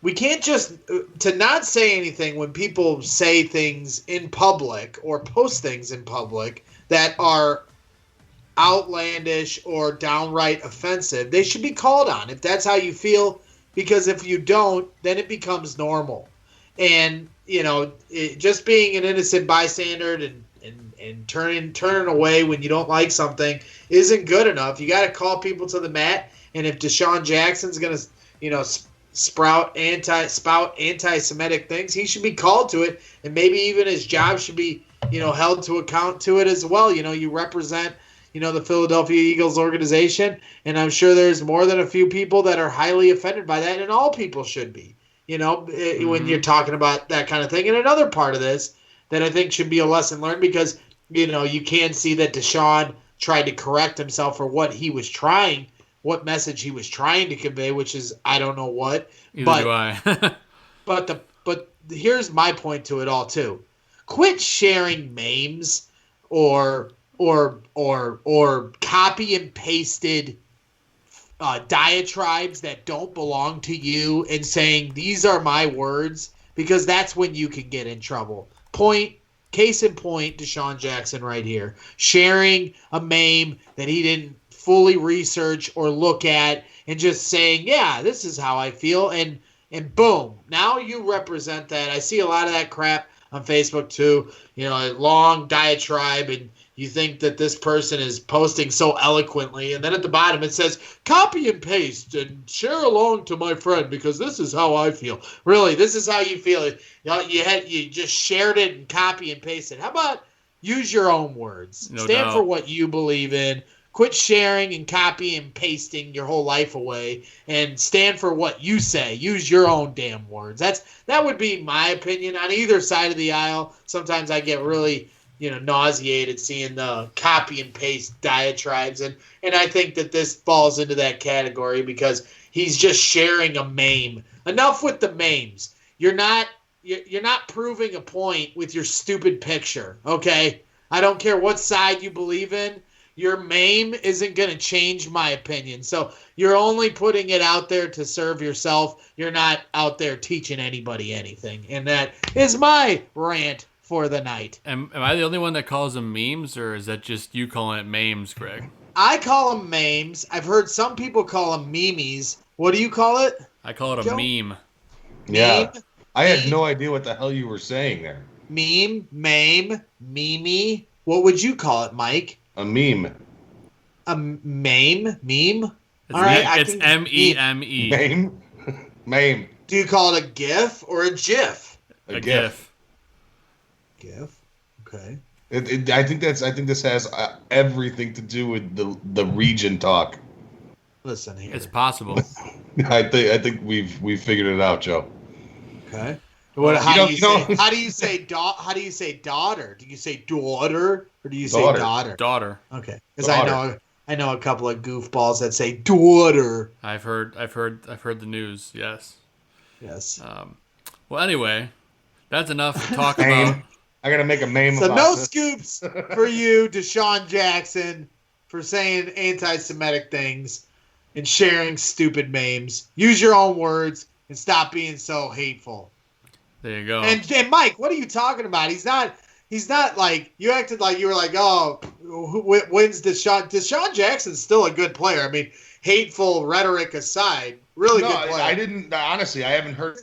we can't just to not say anything when people say things in public or post things in public that are outlandish or downright offensive. They should be called on if that's how you feel, because if you don't, then it becomes normal. And just being an innocent bystander and turning away when you don't like something isn't good enough. You got to call people to the mat. And if DeSean Jackson's going to spout anti-Semitic things, he should be called to it, and maybe even his job should be held to account to it as well. You represent the Philadelphia Eagles organization, and I'm sure there's more than a few people that are highly offended by that, and all people should be when you're talking about that kind of thing. And another part of this that I think should be a lesson learned, because you can see that DeSean tried to correct himself for what message he was trying to convey, which is I don't know what. Neither do I. but here's my point to it all too. Quit sharing memes or copy and pasted diatribes that don't belong to you and saying these are my words, because that's when you can get in trouble. Case in point, DeSean Jackson right here, sharing a meme that he didn't fully research or look at and just saying, yeah, this is how I feel, and boom, now you represent that. I see a lot of that crap on Facebook too, a long diatribe, and you think that this person is posting so eloquently, and then at the bottom it says, copy and paste and share along to my friend because this is how I feel. Really, this is how you feel. You just shared it and copy and pasted. How about use your own words? No Stand doubt. for what you believe in. Quit sharing and copy and pasting your whole life away, and stand for what you say. Use your own damn words. That would be my opinion on either side of the aisle. Sometimes I get really nauseated seeing the copy and paste diatribes, and I think that this falls into that category because he's just sharing a meme. Enough with the memes. You're not proving a point with your stupid picture, okay? I don't care what side you believe in. Your meme isn't going to change my opinion. So you're only putting it out there to serve yourself. You're not out there teaching anybody anything. And that is my rant for the night. Am I the only one that calls them memes, or is that just you calling it memes, Greg? I call them memes. I've heard some people call them memes. What do you call it? I call it a meme. Yeah. Meme? I had no idea what the hell you were saying there. Meme, meme. What would you call it, Mike? A meme. A meme? It's all right, it's M-E-M-E. Meme? Meme. Do you call it a GIF or a GIF? A GIF. GIF. Okay. I think this has everything to do with the region talk. Listen here. It's possible. I think we've figured it out, Joe. Okay. How do you say daughter? Do you say daughter or do you say daughter? Daughter. Okay. Because I know a couple of goofballs that say daughter. I've heard the news. Yes. Yes. Well, anyway, that's enough to talk about. I gotta make a meme so about no this. scoops for you, DeSean Jackson, for saying anti-Semitic things and sharing stupid memes. Use your own words and stop being so hateful. There you go. And Mike, what are you talking about? He's not like, you acted like you were like, oh, who wins DeSean? DeSean Jackson's still a good player. I mean, hateful rhetoric aside, really good player. I didn't, honestly, I haven't heard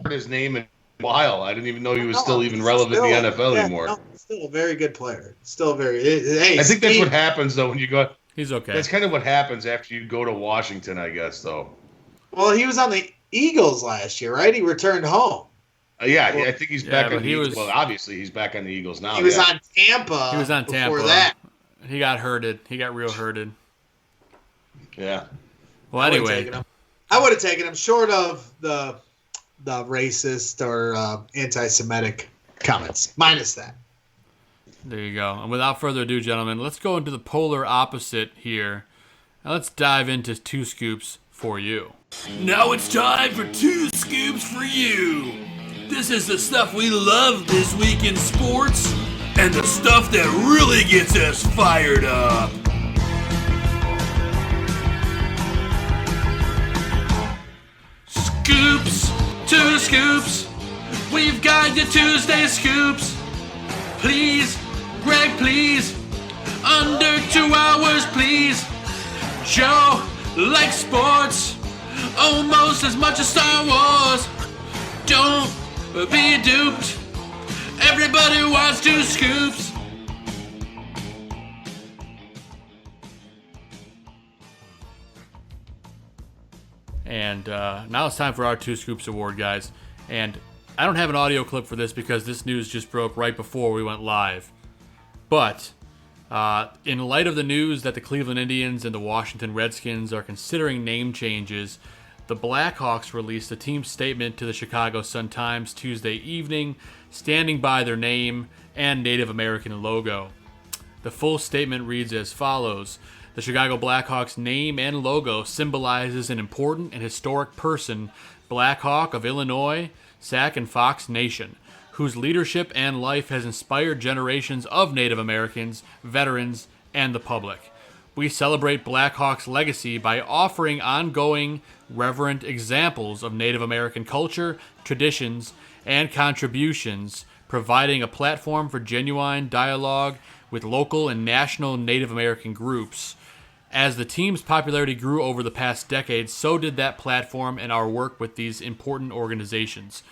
his name in a while. I didn't even know he was still even relevant in the NFL anymore. No, still a very good player. Still very. Hey, I think that's what happens, though, when you go. He's okay. That's kind of what happens after you go to Washington, I guess, though. Well, he was on the Eagles last year, right? He returned home. I think he's back on the Eagles. Was, well, obviously, he's back on the Eagles now. He was on Tampa. He was on Tampa. Before that. He got hurted. He got real hurted. Yeah. Well, anyway. I would have taken him short of the racist or anti-Semitic comments. Minus that. There you go. And without further ado, gentlemen, let's go into the polar opposite here. Now let's dive into 2 scoops for you. Now it's time for 2 scoops for you. This is the stuff we love this week in sports and the stuff that really gets us fired up. Scoops, 2 scoops. We've got your Tuesday scoops. Please, Greg, please. Under 2 hours, please. Joe likes sports almost as much as Star Wars. Don't be duped. Everybody wants 2 scoops. And now it's time for our 2 Scoops Award, guys. And I don't have an audio clip for this because this news just broke right before we went live. But in light of the news that the Cleveland Indians and the Washington Redskins are considering name changes, the Blackhawks released a team statement to the Chicago Sun-Times Tuesday evening, standing by their name and Native American logo. The full statement reads as follows. The Chicago Blackhawks name and logo symbolizes an important and historic person, Blackhawk of Illinois, Sac and Fox Nation, whose leadership and life has inspired generations of Native Americans, veterans, and the public. We celebrate Blackhawks' legacy by offering ongoing, reverent examples of Native American culture, traditions, and contributions, providing a platform for genuine dialogue with local and national Native American groups. As the team's popularity grew over the past decade, so did that platform and our work with these important organizations.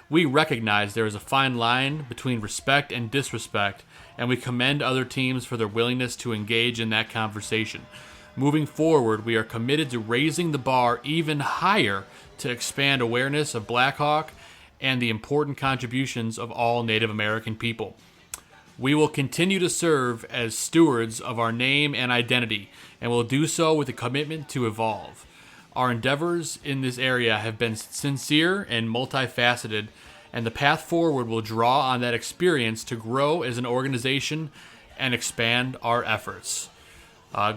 We recognize there is a fine line between respect and disrespect, and we commend other teams for their willingness to engage in that conversation. Moving forward, we are committed to raising the bar even higher to expand awareness of Blackhawk and the important contributions of all Native American people. We will continue to serve as stewards of our name and identity, and will do so with a commitment to evolve. Our endeavors in this area have been sincere and multifaceted, and the path forward will draw on that experience to grow as an organization and expand our efforts.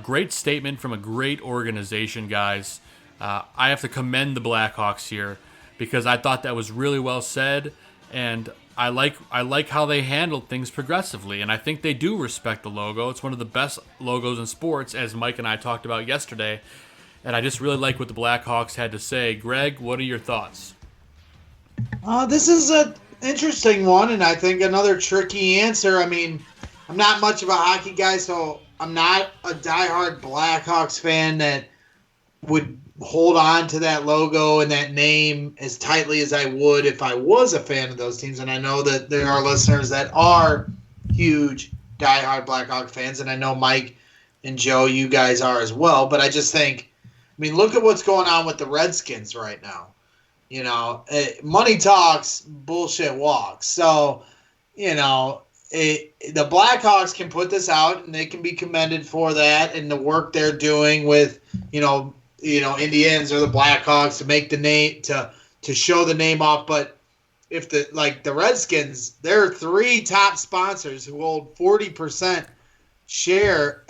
Great statement from a great organization, guys. I have to commend the Blackhawks here because I thought that was really well said, and I like how they handled things progressively, and I think they do respect the logo. It's one of the best logos in sports, as Mike and I talked about yesterday, and I just really like what the Blackhawks had to say. Greg, what are your thoughts? This is an interesting one, and I think another tricky answer. I mean, I'm not much of a hockey guy, so I'm not a diehard Blackhawks fan that would hold on to that logo and that name as tightly as I would if I was a fan of those teams. And I know that there are listeners that are huge diehard Blackhawks fans, and I know Mike and Joe, you guys are as well. But I just think, I mean, look at what's going on with the Redskins right now. You know, money talks, bullshit walks. So, you know, the Blackhawks can put this out, and they can be commended for that and the work they're doing with, you know, Indians or the Blackhawks to make the name, to show the name off. But if the Redskins, their 3 top sponsors who hold 40%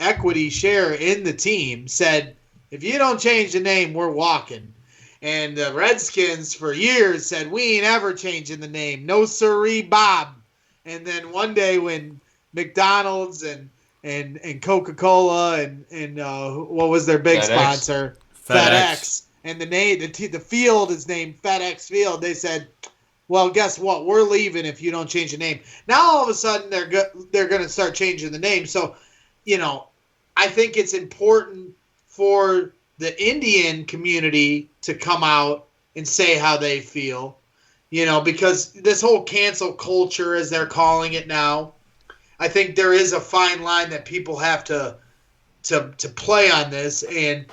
equity share in the team said, if you don't change the name, we're walking. And the Redskins for years said, we ain't ever changing the name. No sirree, Bob. And then one day when McDonald's and Coca-Cola and what was their big sponsor? FedEx. And the name, the field is named FedEx Field. They said, well, guess what? We're leaving if you don't change the name. Now all of a sudden they're going to start changing the name. So, you know, I think it's important for the Indian community to come out and say how they feel, you know, because this whole cancel culture, as they're calling it now, I think there is a fine line that people have to play on this, and,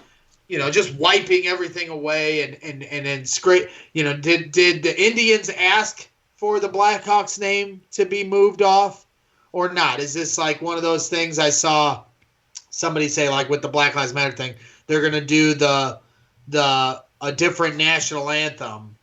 you know, just wiping everything away and it's great. You know, did the Indians ask for the Blackhawks name to be moved off or not? Is this like one of those things I saw somebody say, like with the Black Lives Matter thing, they're going to do a different national anthem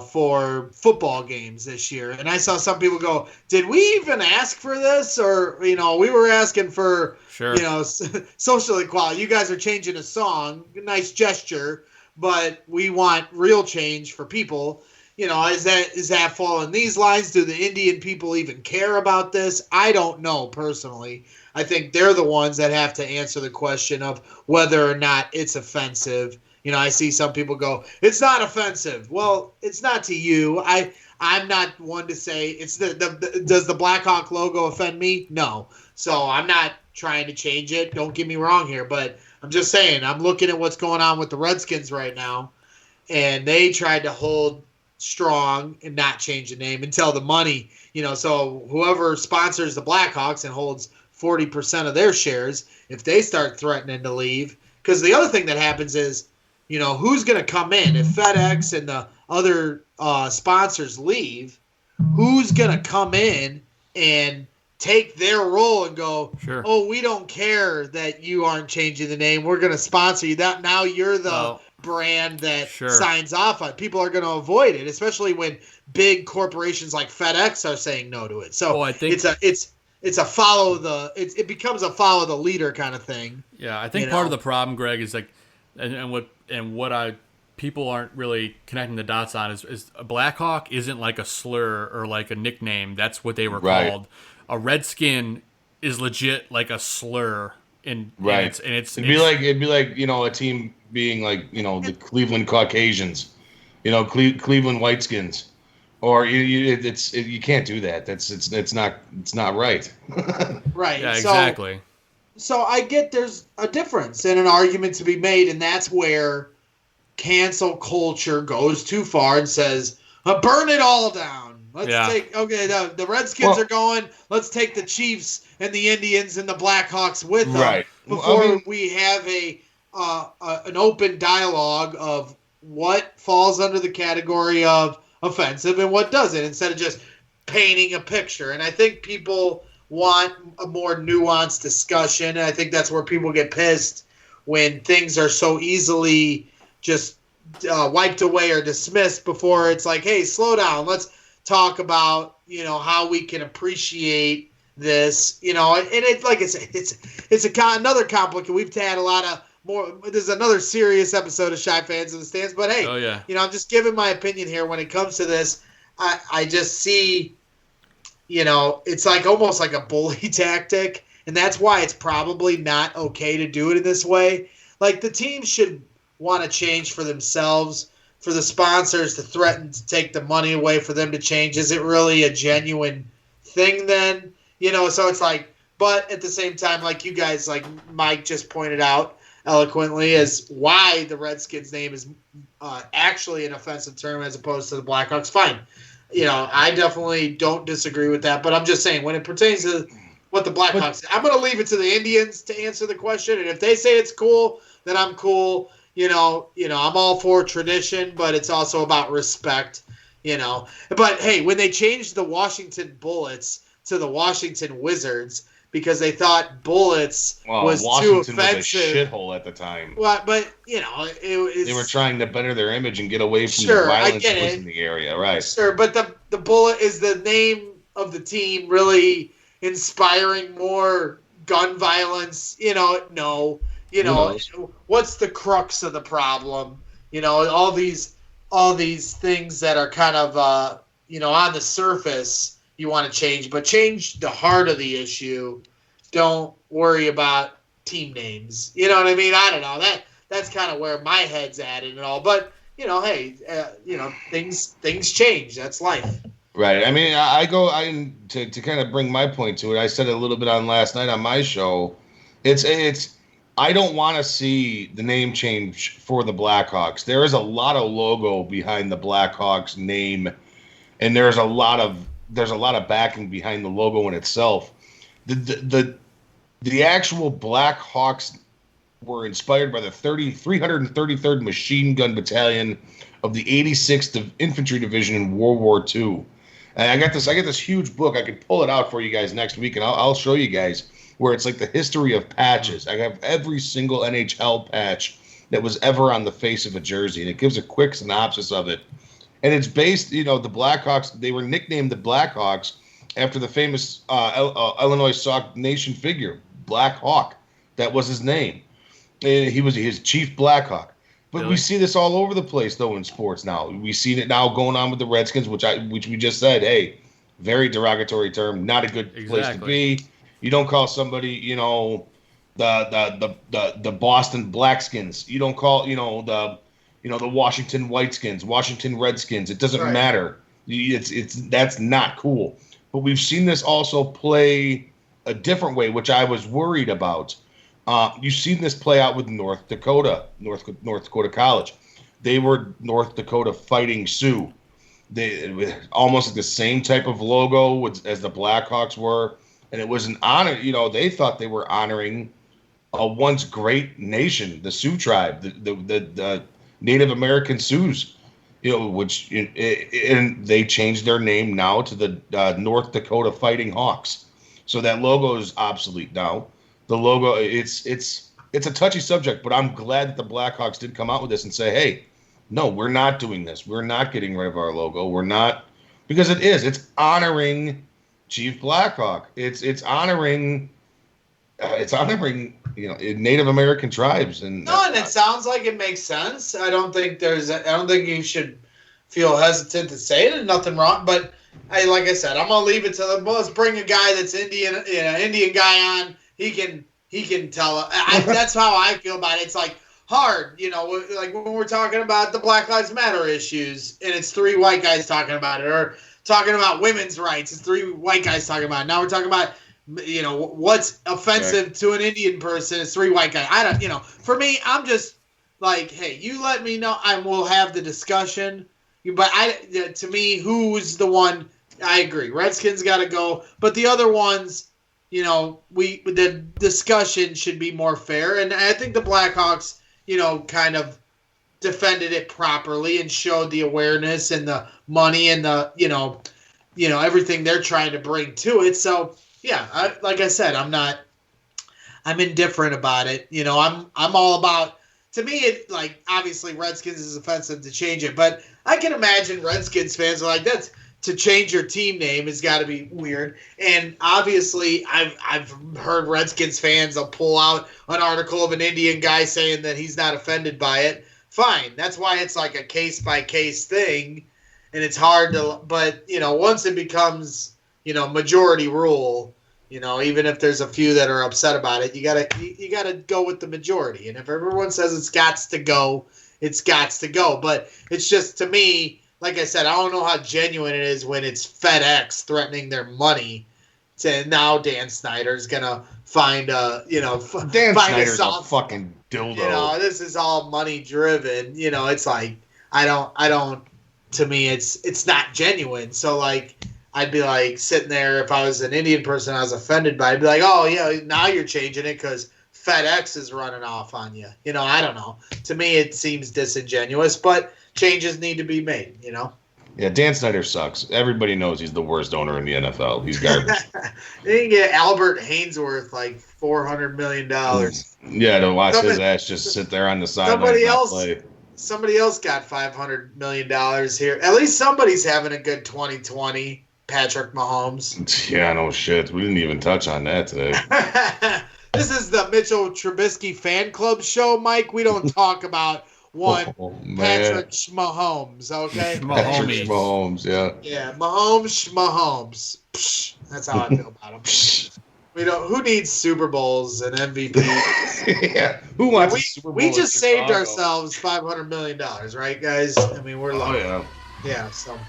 for football games this year. And I saw some people go, did we even ask for this? Or, you know, we were asking for, you know, social equality. You guys are changing a song, nice gesture, but we want real change for people. You know, is that fall in these lines? Do the Indian people even care about this? I don't know personally. I think they're the ones that have to answer the question of whether or not it's offensive. You know, I see some people go, it's not offensive. Well, it's not to you. I'm not one to say it's does the Blackhawk logo offend me? No. So I'm not trying to change it. Don't get me wrong here, but I'm just saying, I'm looking at what's going on with the Redskins right now, and they tried to hold strong and not change the name until the money, you know, so whoever sponsors the Blackhawks and holds 40% of their shares, if they start threatening to leave, because the other thing that happens is, you know, who's going to come in if FedEx and the other sponsors leave? Who's going to come in and take their role and go, oh, we don't care that you aren't changing the name. We're going to sponsor you. That now you're the brand that signs off on. People are going to avoid it, especially when big corporations like FedEx are saying no to it. So I think it's a follow the it becomes a follow the leader kind of thing. Yeah, I think part of the problem, Greg, is like what people aren't really connecting the dots on is a Blackhawk isn't like a slur or like a nickname. That's what they were called. A Redskin is legit like a slur it'd be like you know, a team being like, you know, the Cleveland Caucasians, you know, Cleveland Whiteskins. Or you can't do that. It's not right. Right. Yeah, exactly. So I get there's a difference and an argument to be made, and that's where cancel culture goes too far and says, burn it all down. Let's take the Redskins are going. Let's take the Chiefs and the Indians and the Blackhawks with them before we have an open dialogue of what falls under the category of offensive and what doesn't, instead of just painting a picture. And I think people want a more nuanced discussion, and I think that's where people get pissed when things are so easily just wiped away or dismissed before it's like, hey, slow down, let's talk about, how we can appreciate this, and it's like I said, it's another complicated. We've had a lot of more. There's another serious episode of Shy Fans in the Stands, but hey, I'm just giving my opinion here when it comes to this. I just see, it's like almost like a bully tactic, and that's why it's probably not okay to do it in this way. Like, the team should want to change for themselves, for the sponsors to threaten to take the money away for them to change. Is it really a genuine thing then? So it's like, but at the same time, like you guys, like Mike just pointed out eloquently, as why the Redskins name is actually an offensive term as opposed to the Blackhawks. Fine. I definitely don't disagree with that, but I'm just saying when it pertains to what the Blackhawks, I'm going to leave it to the Indians to answer the question. And if they say it's cool, then I'm cool. I'm all for tradition, but it's also about respect, But hey, when they changed the Washington Bullets to the Washington Wizards because they thought Bullets was Washington too offensive. Was a shithole at the time. Well, but they were trying to better their image and get away from the violence that was in the area, right? Sure, but the Bullet is the name of the team really inspiring more gun violence? No. What's the crux of the problem? All these things that are kind of on the surface you want to change, but change the heart of the issue. Don't worry about team names. You know what I mean? I don't know. That's kind of where my head's at and all. But hey, things change. That's life. Right. I mean, to kind of bring my point to it. I said it a little bit on last night on my show. It's. I don't want to see the name change for the Blackhawks. There is a lot of logo behind the Blackhawks name, and there's a lot of backing behind the logo in itself. The actual Blackhawks were inspired by the 333rd Machine Gun Battalion of the 86th Infantry Division in World War II. And I got this huge book. I could pull it out for you guys next week, and I'll show you guys where it's like the history of patches. I have every single NHL patch that was ever on the face of a jersey, and it gives a quick synopsis of it. And it's based, the Blackhawks, they were nicknamed the Blackhawks after the famous Illinois Sauk Nation figure, Black Hawk. That was his name. He was his chief Blackhawk. But really? We see this all over the place, though, in sports now. We've seen it now going on with the Redskins, which we just said, hey, very derogatory term, not a good place to be. You don't call somebody, the Boston Blackskins. You don't call, the Washington Whiteskins, Washington Redskins. It doesn't matter. That's not cool. But we've seen this also play a different way, which I was worried about. You've seen this play out with North Dakota College. They were North Dakota Fighting Sioux. They almost like the same type of logo as the Blackhawks were. And it was an honor, they thought they were honoring a once great nation, the Sioux tribe, the Native American Sioux, and they changed their name now to the North Dakota Fighting Hawks. So that logo is obsolete now. The logo, it's a touchy subject, but I'm glad that the Blackhawks did come out with this and say, hey, no, we're not doing this. We're not getting rid of our logo. We're not, because it's honoring Chief Blackhawk. It's honoring Native American tribes and it sounds like it makes sense. I don't think you should feel hesitant to say it. There's nothing wrong, but like I said, I'm gonna leave it to let's bring a guy that's Indian guy on. He can tell. That's how I feel about it. It's like hard, like when we're talking about the Black Lives Matter issues and it's three white guys talking about it, or talking about women's rights, it's three white guys talking about it. Now we're talking about, what's offensive to an Indian person, it's three white guys. I don't, for me, I'm just like, hey, you let me know and we'll have the discussion. But to me, who's the one, I agree. Redskins got to go. But the other ones, the discussion should be more fair. And I think the Blackhawks, kind of defended it properly and showed the awareness and the money and the everything they're trying to bring to it. So yeah, like I said, I'm indifferent about it. I'm all about, to me, it, like, obviously Redskins is offensive to change it, but I can imagine Redskins fans are like, that's to change your team name has got to be weird. And obviously, I've heard Redskins fans will pull out an article of an Indian guy saying that he's not offended by it. Fine, that's why it's like a case by case thing, and it's hard to. But once it becomes majority rule, even if there's a few that are upset about it, you gotta go with the majority. And if everyone says it's gots to go, it's gots to go. But it's just, to me, like I said, I don't know how genuine it is when it's FedEx threatening their money. To now Dan Snyder's gonna find Dan Snyder's a fucking dildo. This is all money driven. It's like I don't. To me, it's not genuine. So like, I'd be like sitting there, if I was an Indian person I was offended by, I'd be like, oh yeah, now you're changing it because FedEx is running off on you. I don't know. To me, it seems disingenuous, but changes need to be made. Yeah, Dan Snyder sucks. Everybody knows he's the worst owner in the NFL. He's garbage. They can get Albert Hainsworth like $400 million. Yeah, to watch his ass just sit there on the sideline. Somebody else got $500 million here. At least somebody's having a good 2020. Patrick Mahomes. Yeah, no shit. We didn't even touch on that today. This is the Mitchell Trubisky fan club show, Mike. We don't talk about Patrick Mahomes, okay? Patrick Mahomes, yeah. Yeah, Mahomes. Psh, that's how I feel about him. Who needs Super Bowls and MVPs? Yeah, who wants a Super Bowl? We just saved ourselves $500 million, right, guys? I mean, we're lucky. Oh, yeah. Yeah, so.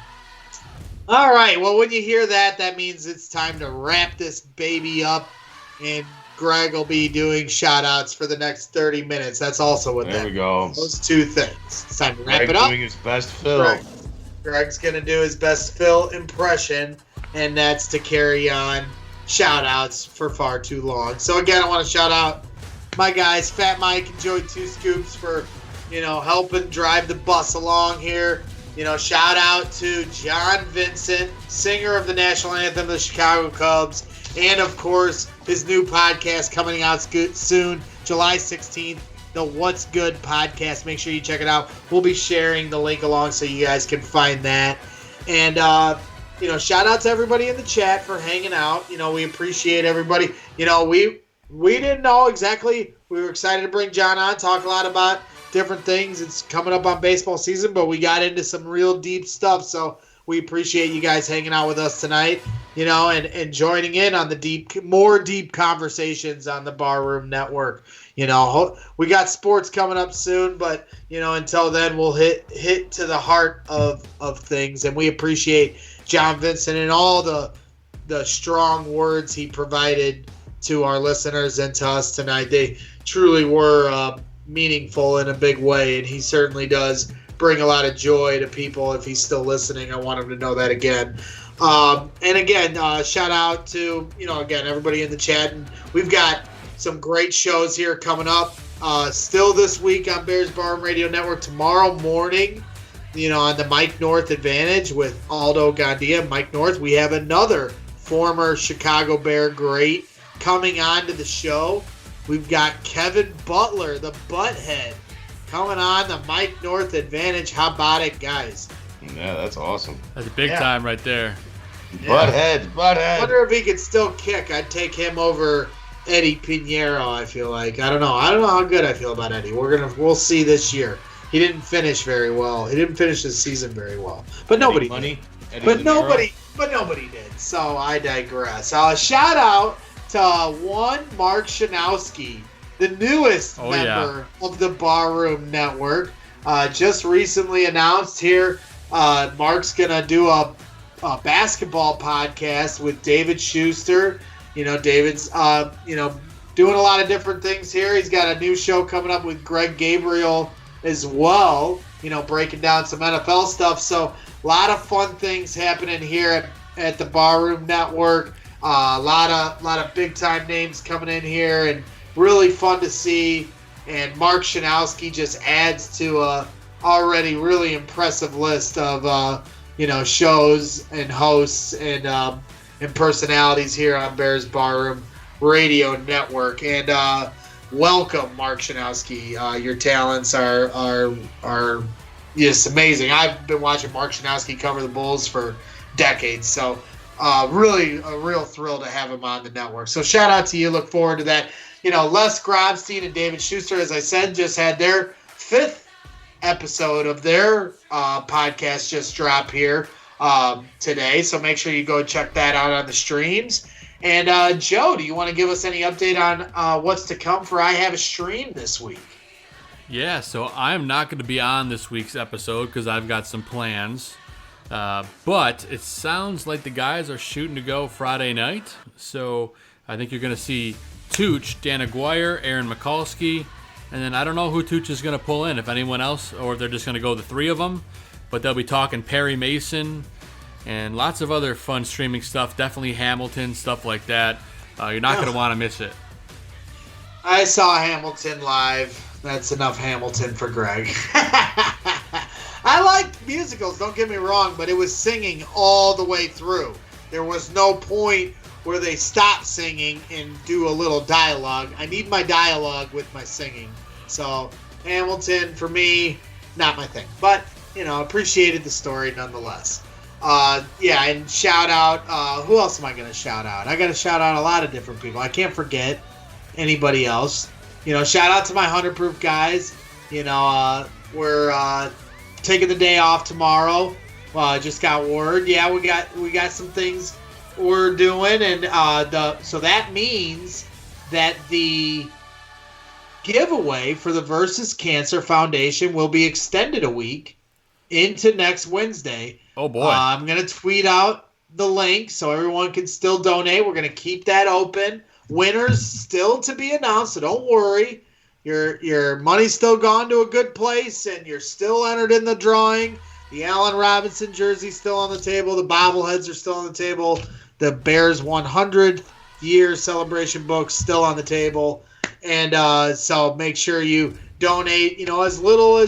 All right, well, when you hear that, that means it's time to wrap this baby up, and Greg will be doing shout-outs for the next 30 minutes. That's also what There we go. Those two things. It's time to wrap Greg it up. doing his best Phil. Greg's going to do his best Phil impression, and that's to carry on shout-outs for far too long. So, again, I want to shout out my guys, Fat Mike and Joey Two Scoops, for, helping drive the bus along here. Shout out to John Vincent, singer of the national anthem of the Chicago Cubs, and, of course, his new podcast coming out soon, July 16th, the What's Good podcast. Make sure you check it out. We'll be sharing the link along so you guys can find that. And, shout out to everybody in the chat for hanging out. We appreciate everybody. We didn't know exactly. We were excited to bring John on, talk a lot about different things. It's coming up on baseball season, but we got into some real deep stuff. So we appreciate you guys hanging out with us tonight, and joining in on the more deep conversations on the Barroom Network. We got sports coming up soon, but, until then, we'll hit to the heart of things. And we appreciate John Vincent and all the strong words he provided to our listeners and to us tonight. They truly were meaningful in a big way, and he certainly does bring a lot of joy to people. If he's still listening, I want him to know that again. And again, shout out to, again, everybody in the chat. And we've got some great shows here coming up. Still this week on Bears Barroom Radio Network. Tomorrow morning, on the Mike North Advantage with Aldo Gandia. Mike North, we have another former Chicago Bear great coming on to the show. We've got Kevin Butler, the Butthead, coming on the Mike North Advantage. How about it, guys? Yeah, that's awesome. That's a big time right there. Yeah. Butthead. I wonder if he could still kick. I'd take him over Eddie Pinheiro, I feel like. I don't know how good I feel about Eddie. We'll see this year. He didn't finish very well. He didn't finish his season very well. But nobody did. But nobody did. So I digress. Shout out to one Mark Shanowski, the newest member of the Barroom Network. Just recently announced here, Mark's gonna do a basketball podcast with David Schuster. David's doing a lot of different things here. He's got a new show coming up with Greg Gabriel as well, breaking down some NFL stuff. So a lot of fun things happening here at the Barroom Network. A lot of big time names coming in here, and really fun to see. And Mark Shanowski just adds to a already really impressive list of shows and hosts and personalities here on Bears Barroom Radio Network. And welcome, Mark Shanowski. Your talents are just amazing. I've been watching Mark Shanowski cover the Bulls for decades. So really a real thrill to have him on the network. So shout out to you. Look forward to that. Les Grobstein and David Schuster, as I said, just had their 5th episode of their podcast just drop here today. So make sure you go check that out on the streams. And Joe, do you want to give us any update on what's to come for I Have a Stream this week? Yeah, so I'm not going to be on this week's episode because I've got some plans. But it sounds like the guys are shooting to go Friday night. So I think you're going to see Tooch, Dan Aguirre, Aaron Mikulski, and then I don't know who Tooch is going to pull in, if anyone else, or if they're just going to go the 3 of them. But they'll be talking Perry Mason and lots of other fun streaming stuff. Definitely Hamilton, stuff like that. You're not going to want to miss it. I saw Hamilton live. That's enough Hamilton for Greg. I like musicals, don't get me wrong, but it was singing all the way through. There was no point where they stop singing and do a little dialogue. I need my dialogue with my singing. So Hamilton, for me, not my thing. But, appreciated the story nonetheless. And shout out, who else am I going to shout out? I got to shout out a lot of different people. I can't forget anybody else. Shout out to my 100 Proof guys. We're taking the day off tomorrow. I just got word. Yeah, we got some things we're doing, and so that means that the giveaway for the Versus Cancer Foundation will be extended a week into next Wednesday. Oh boy! I'm gonna tweet out the link so everyone can still donate. We're gonna keep that open. Winners still to be announced, so don't worry. Your money's still gone to a good place, and you're still entered in the drawing. The Allen Robinson jersey's still on the table. The bobbleheads are still on the table. The Bears 100th year celebration book still on the table. And so make sure you donate, as little or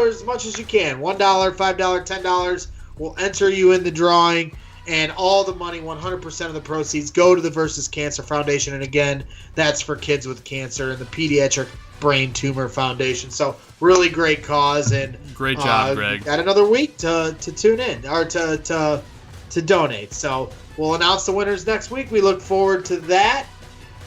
as much as you can. $1, $5, $10 will enter you in the drawing. And all the money, 100% of the proceeds, go to the Versus Cancer Foundation. And again, that's for kids with cancer and the Pediatric Brain Tumor Foundation. So really great cause. And great job, Greg. Got another week to tune in or to donate. So we'll announce the winners next week. We look forward to that.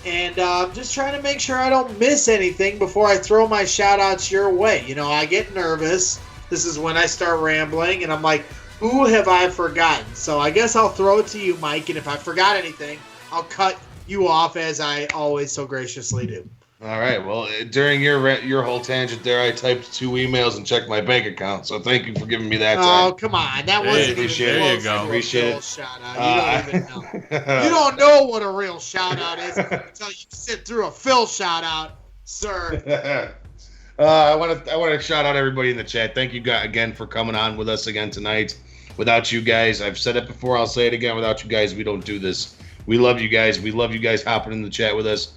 And I'm just trying to make sure I don't miss anything before I throw my shout-outs your way. I get nervous. This is when I start rambling, and I'm like, who have I forgotten? So I guess I'll throw it to you, Mike, and if I forgot anything, I'll cut you off as I always so graciously do. All right. Well, during your whole tangent there, I typed 2 emails and checked my bank account. So thank you for giving me that time. Oh, come on. That wasn't even close to Appreciate a real shout-out. You don't even know. You don't know what a real shout-out is until you sit through a Phil shout-out, sir. I want to shout out everybody in the chat. Thank you guys again for coming on with us again tonight. Without you guys, I've said it before, I'll say it again. Without you guys, we don't do this. We love you guys. We love you guys hopping in the chat with us,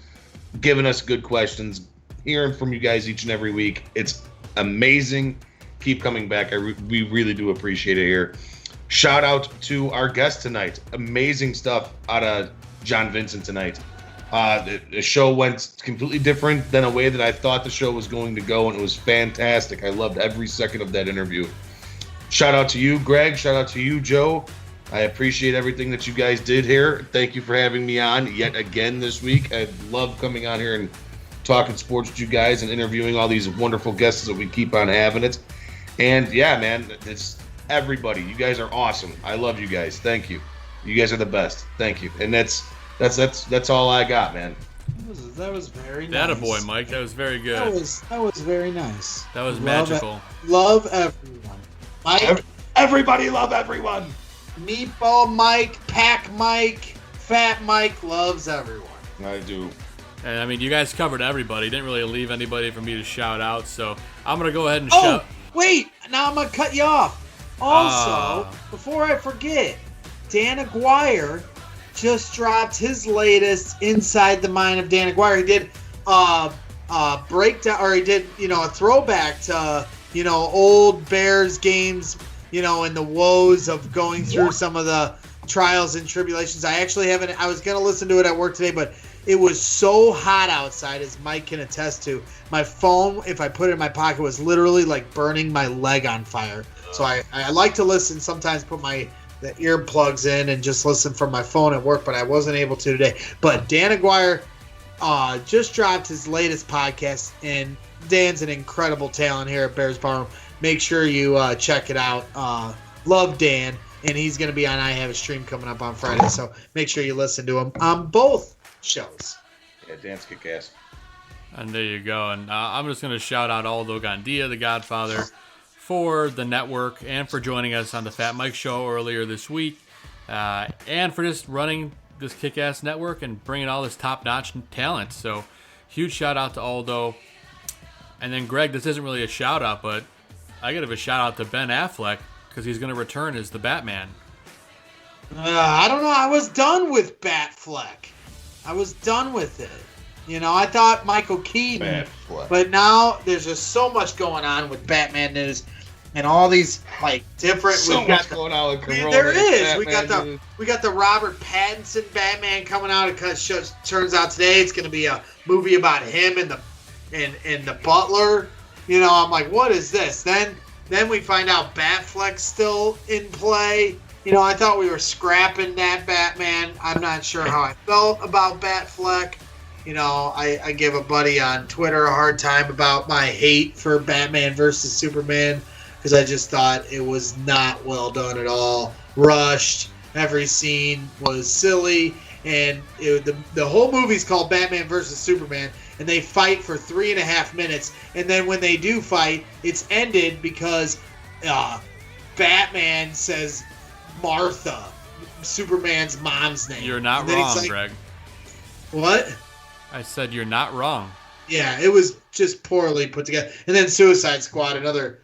giving us good questions, hearing from you guys each and every week. It's amazing. Keep coming back. We really do appreciate it here. Shout out to our guest tonight. Amazing stuff out of John Vincent tonight. The show went completely different than a way that I thought the show was going to go, and it was fantastic. I loved every second of that interview. Shout out to you, Greg. Shout out to you, Joe. I appreciate everything that you guys did here. Thank you for having me on yet again this week. I love coming on here and talking sports with you guys and interviewing all these wonderful guests that we keep on having it. And yeah, man, it's everybody. You guys are awesome. I love you guys. Thank you. You guys are the best. Thank you. And that's all I got, man. That was very nice. Attaboy, Mike. That was very good. That was very nice. That was magical. Love everyone. Mike. Everybody love everyone. Meatball Mike, Pack Mike, Fat Mike loves everyone. I do. And I mean, you guys covered everybody. Didn't really leave anybody for me to shout out. So I'm going to go ahead and shout. Wait. Now I'm going to cut you off. Also, before I forget, Dan Aguirre just dropped his latest Inside the Mind of Dan Aguirre. He did breakdown, or he did, a throwback to, old Bears games, and the woes of going through some of the trials and tribulations. I actually haven't, I was going to listen to it at work today, but it was so hot outside, as Mike can attest to. My phone, if I put it in my pocket, was literally like burning my leg on fire. So I like to listen, sometimes put my earplugs in and just listen from my phone at work, but I wasn't able to today. But Dan Aguirre just dropped his latest podcast, and Dan's an incredible talent here at Bears Barroom. Make sure you check it out. Love Dan, and he's going to be on I Have a Stream coming up on Friday, so make sure you listen to him on both shows. Yeah, Dan's kick-ass. And there you go. And I'm just going to shout out Aldo Gandia, the Godfather, for the network and for joining us on the Fat Mike Show earlier this week, and for just running this kick-ass network and bringing all this top-notch talent. So huge shout-out to Aldo. And then, Greg, this isn't really a shout-out, but I got to give a shout-out to Ben Affleck because he's going to return as the Batman. I don't know. I was done with Batfleck. I was done with it. You know, I thought Michael Keaton, but now there's just so much going on with Batman news and all these like different. So much going on with Corona. There is. Batman We got the Robert Pattinson Batman coming out. It turns out today it's going to be a movie about him and the Butler. You know, I'm like, what is this? Then we find out Batfleck's still in play. You know, I thought we were scrapping that Batman. I'm not sure how I felt about Batfleck. You know, I give a buddy on Twitter a hard time about my hate for Batman versus Superman because I just thought it was not well done at all. Rushed. Every scene was silly. And the whole movie's called Batman versus Superman, and they fight for 3.5 minutes. And then when they do fight, it's ended because Batman says Martha, Superman's mom's name. You're not wrong, Greg. What? I said you're not wrong. Yeah, it was just poorly put together. And then Suicide Squad, another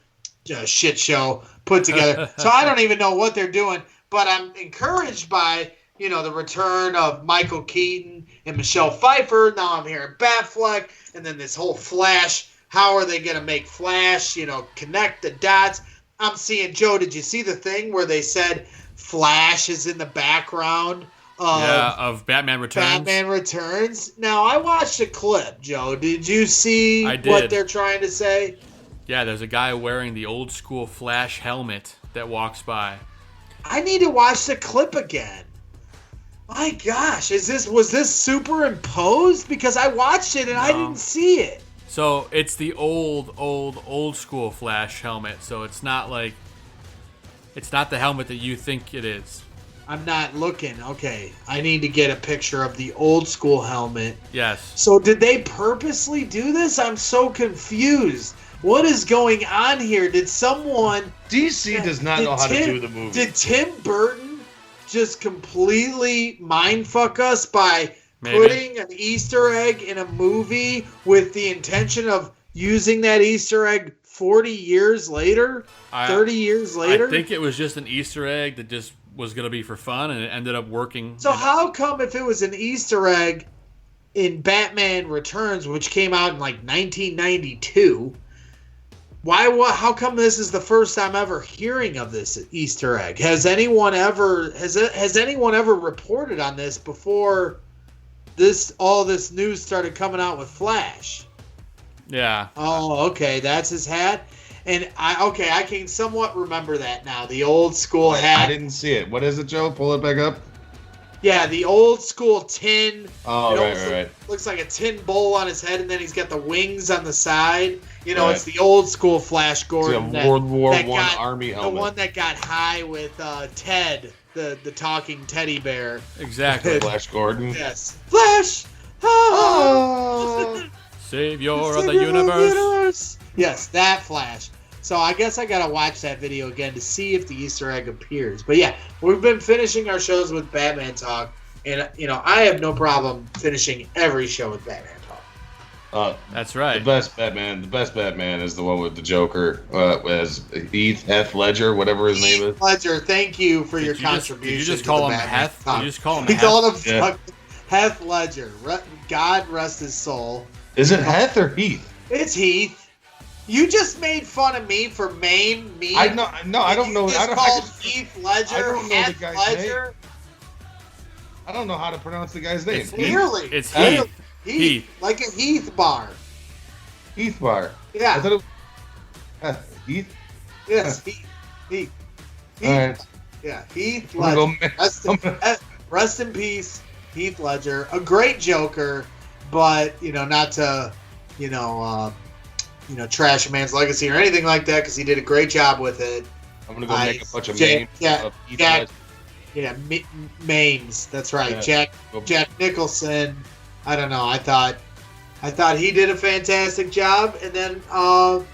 shit show put together. So I don't even know what they're doing, but I'm encouraged by, you know, the return of Michael Keaton and Michelle Pfeiffer. Now I'm hearing Batfleck, and then this whole Flash. How are they going to make Flash, you know, connect the dots? I'm seeing, Joe, did you see the thing where they said Flash is in the background of Batman Returns? Batman Returns. Now, I watched a clip, Joe. Did you see what they're trying to say? Yeah, there's a guy wearing the old school Flash helmet that walks by. I need to watch the clip again. My gosh, was this superimposed? Because I watched it and I didn't see it. So it's the old school Flash helmet. So it's not the helmet that you think it is. I'm not looking. Okay, I need to get a picture of the old school helmet. Yes. So did they purposely do this? I'm so confused. What is going on here? Did someone... DC does not know how to do the movie. Did Tim Burton just completely mindfuck us by putting an Easter egg in a movie with the intention of using that Easter egg 40 years later? 30 years later? I think it was just an Easter egg that just was going to be for fun, and it ended up working. So how come if it was an Easter egg in Batman Returns, which came out in like 1992... how come this is the first time ever hearing of this Easter egg? Has anyone ever reported on this before all this news started coming out with Flash? Yeah. Oh, okay, that's his hat. And I can somewhat remember that now. The old school hat. I didn't see it. What is it, Joe? Pull it back up. Yeah, the old school tin. Oh, right. Looks like a tin bowl on his head, and then he's got the wings on the side. You know, It's the old school Flash Gordon. It's a World War I Army helmet. The one that got high with Ted, the talking teddy bear. Exactly. Flash Gordon. Yes. Flash! Oh! Savior of the universe. Yes, that Flash. So I guess I gotta watch that video again to see if the Easter egg appears. But yeah, we've been finishing our shows with Batman talk, and you know I have no problem finishing every show with Batman talk. That's right. The best Batman is the one with the Joker as Heath Ledger, whatever his name is. Ledger, thank you for your contribution. Did you just call him Heath? Did you just call him He Heath? called him Heath Ledger. God rest his soul. Is it Heath or Heath? It's Heath. You just made fun of me for me. I don't know. I don't called Heath Ledger. I don't know the guy's Ledger. name. I don't know how to pronounce the guy's name. It's Heath. Heath. Like a Heath bar. Heath bar. Yeah. I thought it was, Heath? Yes, Heath. All right. Yeah, Heath Ledger. Rest in peace, Heath Ledger. A great Joker, but not to trash a man's legacy or anything like that, because he did a great job with it. I'm gonna go make a bunch of memes of Heath Ledger. Yeah, memes. That's right. Yeah. Jack Nicholson. I don't know. I thought he did a fantastic job, and then the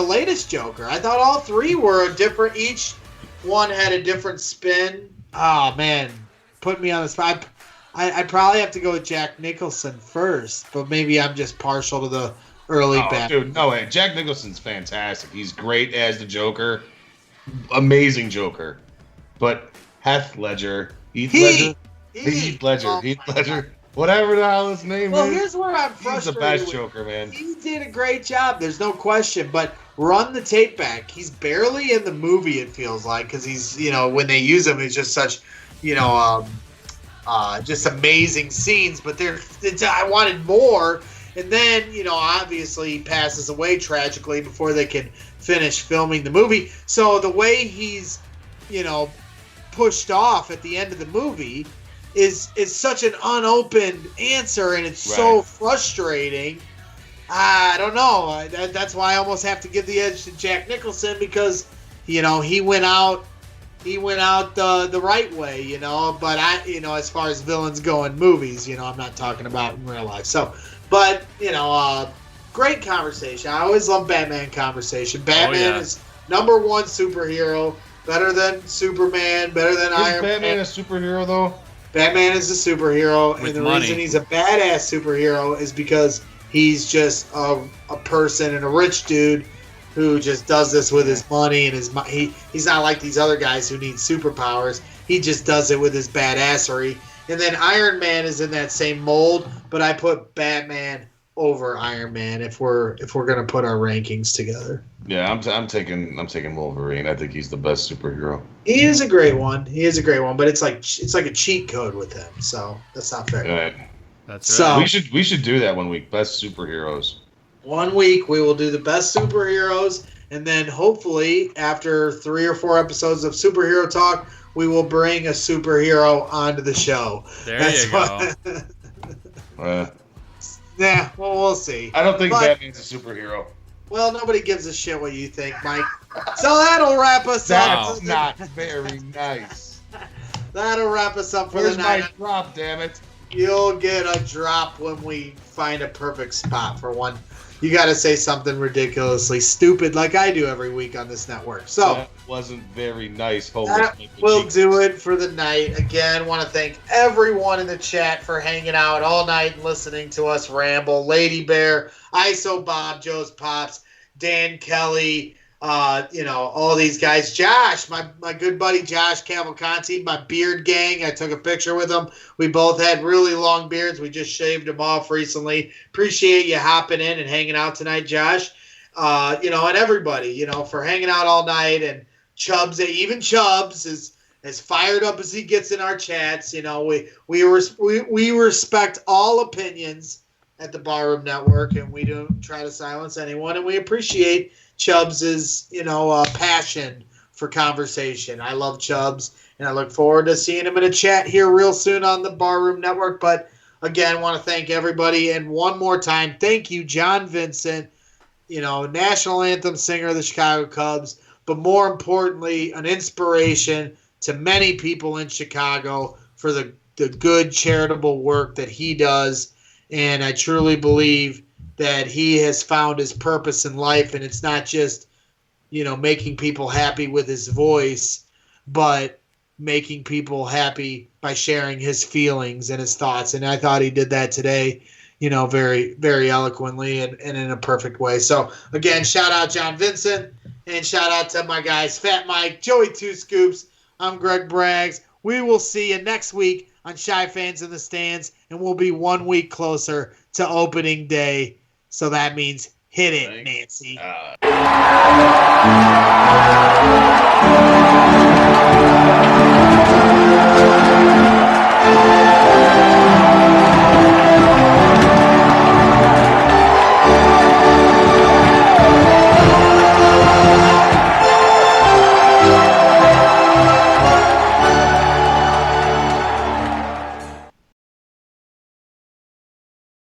latest Joker. I thought all three were different. Each one had a different spin. Oh man, put me on the spot. I probably have to go with Jack Nicholson first, but maybe I'm just partial to the early Batman. Dude, no way. Jack Nicholson's fantastic. He's great as the Joker. Amazing Joker. But Heath Ledger. Whatever the hell his name is. Well, here's where I'm frustrated. He's the best Joker, man. He did a great job. There's no question. But run the tape back. He's barely in the movie, it feels like, because he's, when they use him, it's just such, just amazing scenes. But I wanted more. And then, obviously he passes away tragically before they can finish filming the movie. So the way he's, pushed off at the end of the movie is such an unopened answer, and it's so frustrating. I don't know. That's why I almost have to give the edge to Jack Nicholson, because he went out the right way, but as far as villains go in movies, I'm not talking about in real life. So, but great conversation. I always love Batman conversation. Batman is number one superhero, better than Superman, better than Iron Man. Is Batman a superhero though? Batman is a superhero, and the reason he's a badass superhero is because he's just a person and a rich dude who just does this with his money and he's not like these other guys who need superpowers. He just does it with his badassery. And then Iron Man is in that same mold, but I put Batman over Iron Man if we're gonna put our rankings together. Yeah, I'm taking Wolverine. I think he's the best superhero. He is a great one, but it's like a cheat code with him, so that's not fair. Right. That's right. So we should do that 1 week. Best superheroes. 1 week we will do the best superheroes, and then hopefully after 3 or 4 episodes of superhero talk, we will bring a superhero onto the show. That's you go. Yeah, well, we'll see. I don't think Batman's a superhero. Well, nobody gives a shit what you think, Mike. So that'll wrap us up. That's not very nice. That'll wrap us up for Where's the night. my drop, damn it? You'll get a drop when we find a perfect spot for one. You got to say something ridiculously stupid like I do every week on this network. So that wasn't very nice. We'll do it for the night. Again, want to thank everyone in the chat for hanging out all night and listening to us ramble. Lady Bear, ISO Bob, Joe's Pops, Dan Kelly, all these guys. Josh, my good buddy Josh Cavalcanti, my beard gang. I took a picture with him. We both had really long beards. We just shaved them off recently. Appreciate you hopping in and hanging out tonight, Josh. And everybody, for hanging out all night. And Chubbs, even Chubbs is as fired up as he gets in our chats. We respect all opinions at the Barroom Network, and we don't try to silence anyone. And we appreciate Chubbs' passion for conversation. I love Chubbs, and I look forward to seeing him in a chat here real soon on the Barroom Network. But again, want to thank everybody, and one more time, thank you, John Vincent, national anthem singer of the Chicago Cubs, but more importantly, an inspiration to many people in Chicago for the good charitable work that he does. And I truly believe that he has found his purpose in life, and it's not just, making people happy with his voice, but making people happy by sharing his feelings and his thoughts. And I thought he did that today, very, very eloquently and in a perfect way. So again, shout out John Vincent, and shout out to my guys, Fat Mike, Joey Two Scoops. I'm Greg Braggs. We will see you next week on Shy Fans in the Stands, and we'll be 1 week closer to opening day. So that means hit it, Nancy.